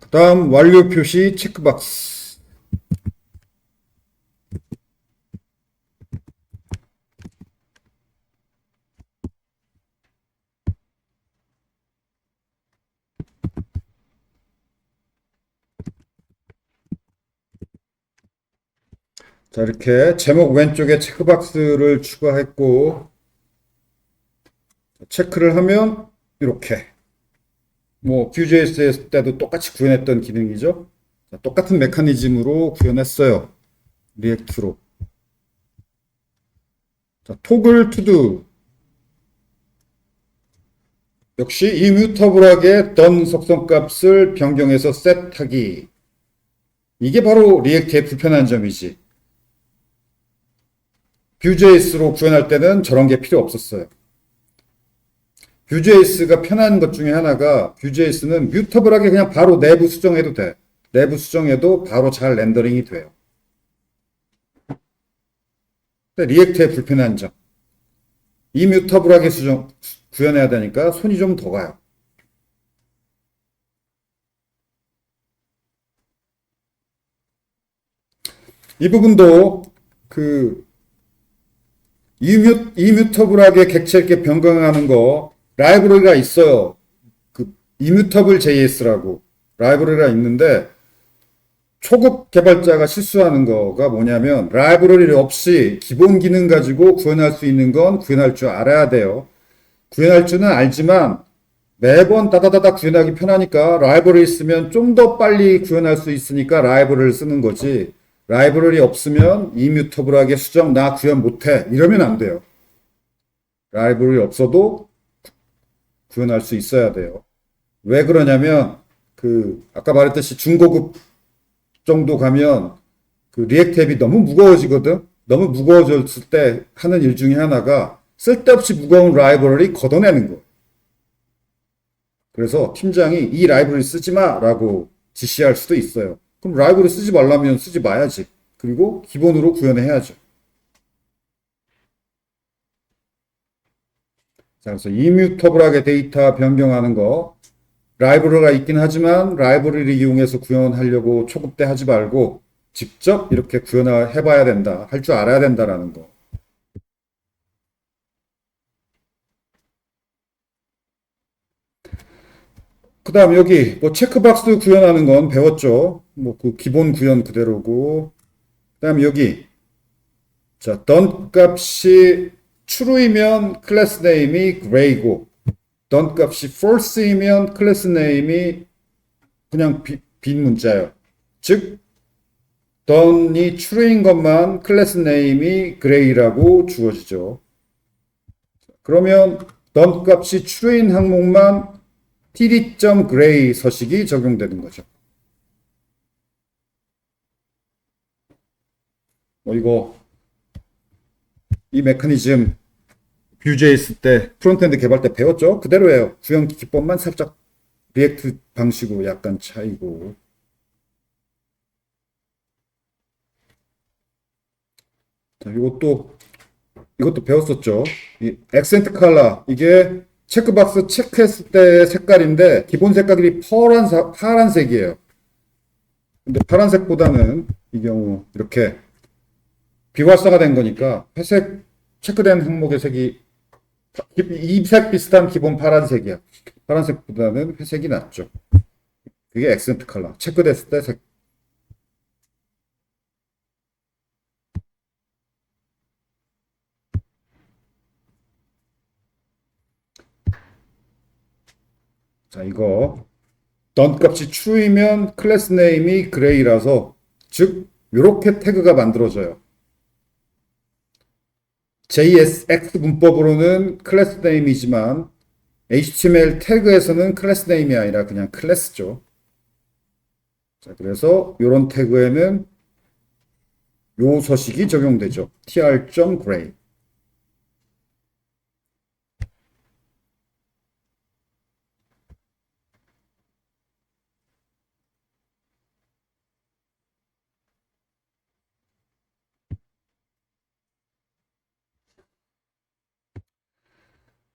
그 다음 완료 표시 체크박스. 자, 이렇게 제목 왼쪽에 체크박스를 추가했고 체크를 하면 이렇게 뭐 Vue.js 때도 똑같이 구현했던 기능이죠. 자, 똑같은 메커니즘으로 구현했어요. 리액트로. 자, 토글 투두 역시 이뮤터블하게 done 속성값을 변경해서 셋하기. 이게 바로 리액트의 불편한 점이지. Vue.js로 구현할 때는 저런 게 필요 없었어요. Vue.js가 편한 것 중에 하나가 Vue.js는 뮤터블하게 그냥 바로 내부 수정해도 돼. 내부 수정해도 바로 잘 렌더링이 돼요. 근데 리액트의 불편한 점. 이뮤터블하게 구현해야 되니까 손이 좀 더 가요. 이 부분도 그 이뮤터블하게 객체 있게 변경하는 거 라이브러리가 있어요. 그 이뮤터블 JS라고 라이브러리가 있는데 초급 개발자가 실수하는 거가 뭐냐면 라이브러리 없이 기본 기능 가지고 구현할 수 있는 건 구현할 줄 알아야 돼요. 구현할 줄은 알지만 매번 다다다다 구현하기 편하니까 라이브러리 쓰면 좀 더 빨리 구현할 수 있으니까 라이브러리를 쓰는 거지. 라이브러리 없으면 이뮤터블하게 수정 나 구현 못해 이러면 안 돼요. 라이브러리 없어도 구현할 수 있어야 돼요. 왜 그러냐면 그 아까 말했듯이 중고급 정도 가면 그 리액트 앱이 너무 무거워지거든. 너무 무거워졌을 때 하는 일 중에 하나가 쓸데없이 무거운 라이브러리 걷어내는 거. 그래서 팀장이 이 라이브러리 쓰지 마라고 지시할 수도 있어요. 그럼 라이브러리 쓰지 말라면 쓰지 마야지. 그리고 기본으로 구현해야죠. 자, 그래서 이뮤터블하게 데이터 변경하는 거 라이브러리가 있긴 하지만 라이브러리를 이용해서 구현하려고 초급 때 하지 말고 직접 이렇게 구현해봐야 된다. 할 줄 알아야 된다라는 거. 그 다음 여기 뭐 체크박스 구현하는 건 배웠죠. 뭐 그 기본 구현 그대로고. 그 다음 여기 자, 던 값이 true이면 클래스 네임이 gray고 던 값이 false이면 클래스 네임이 그냥 빈 문자예요. 즉 don이 true인 것만 클래스 네임이 gray라고 주어지죠. 그러면 던 값이 true인 항목만 td.gray 서식이 적용되는 거죠. 이거 이 메커니즘 Vue.js 때 프론트엔드 개발 때 배웠죠? 그대로예요. 구현 기법만 살짝 리액트 방식으로 약간 차이고. 자, 이것도 배웠었죠. 이 액센트 컬러 이게 체크박스 체크했을 때의 색깔인데 기본 색깔이 파란색이에요. 근데 파란색보다는 이 경우 이렇게 비활성화된 거니까 회색 체크된 항목의 색이 이 색 비슷한 기본 파란색이야. 파란색보다는 회색이 낫죠. 그게 액센트 컬러. 체크됐을 때 색. 자, 이거 넌 값이 true이면 클래스 네임이 gray라서 즉 이렇게 태그가 만들어져요. JSX 문법으로는 클래스 네임이지만 HTML 태그에서는 클래스 네임이 아니라 그냥 클래스죠. 자, 그래서 이런 태그에는 요 서식이 적용되죠. tr.gray.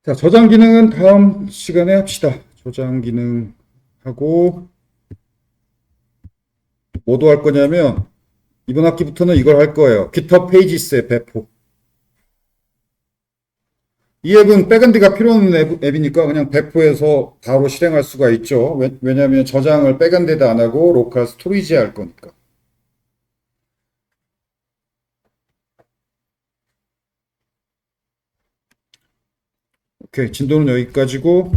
자, 저장 기능은 다음 시간에 합시다. 저장 기능 하고 뭐도 할 거냐면 이번 학기부터는 이걸 할 거예요. GitHub 페이지스의 배포. 이 앱은 백엔드가 필요 없는 앱이니까 그냥 배포해서 바로 실행할 수가 있죠. 왜냐하면 저장을 백엔드에다 안 하고 로컬 스토리지에 할 거니까. 오케이, 진도는 여기까지고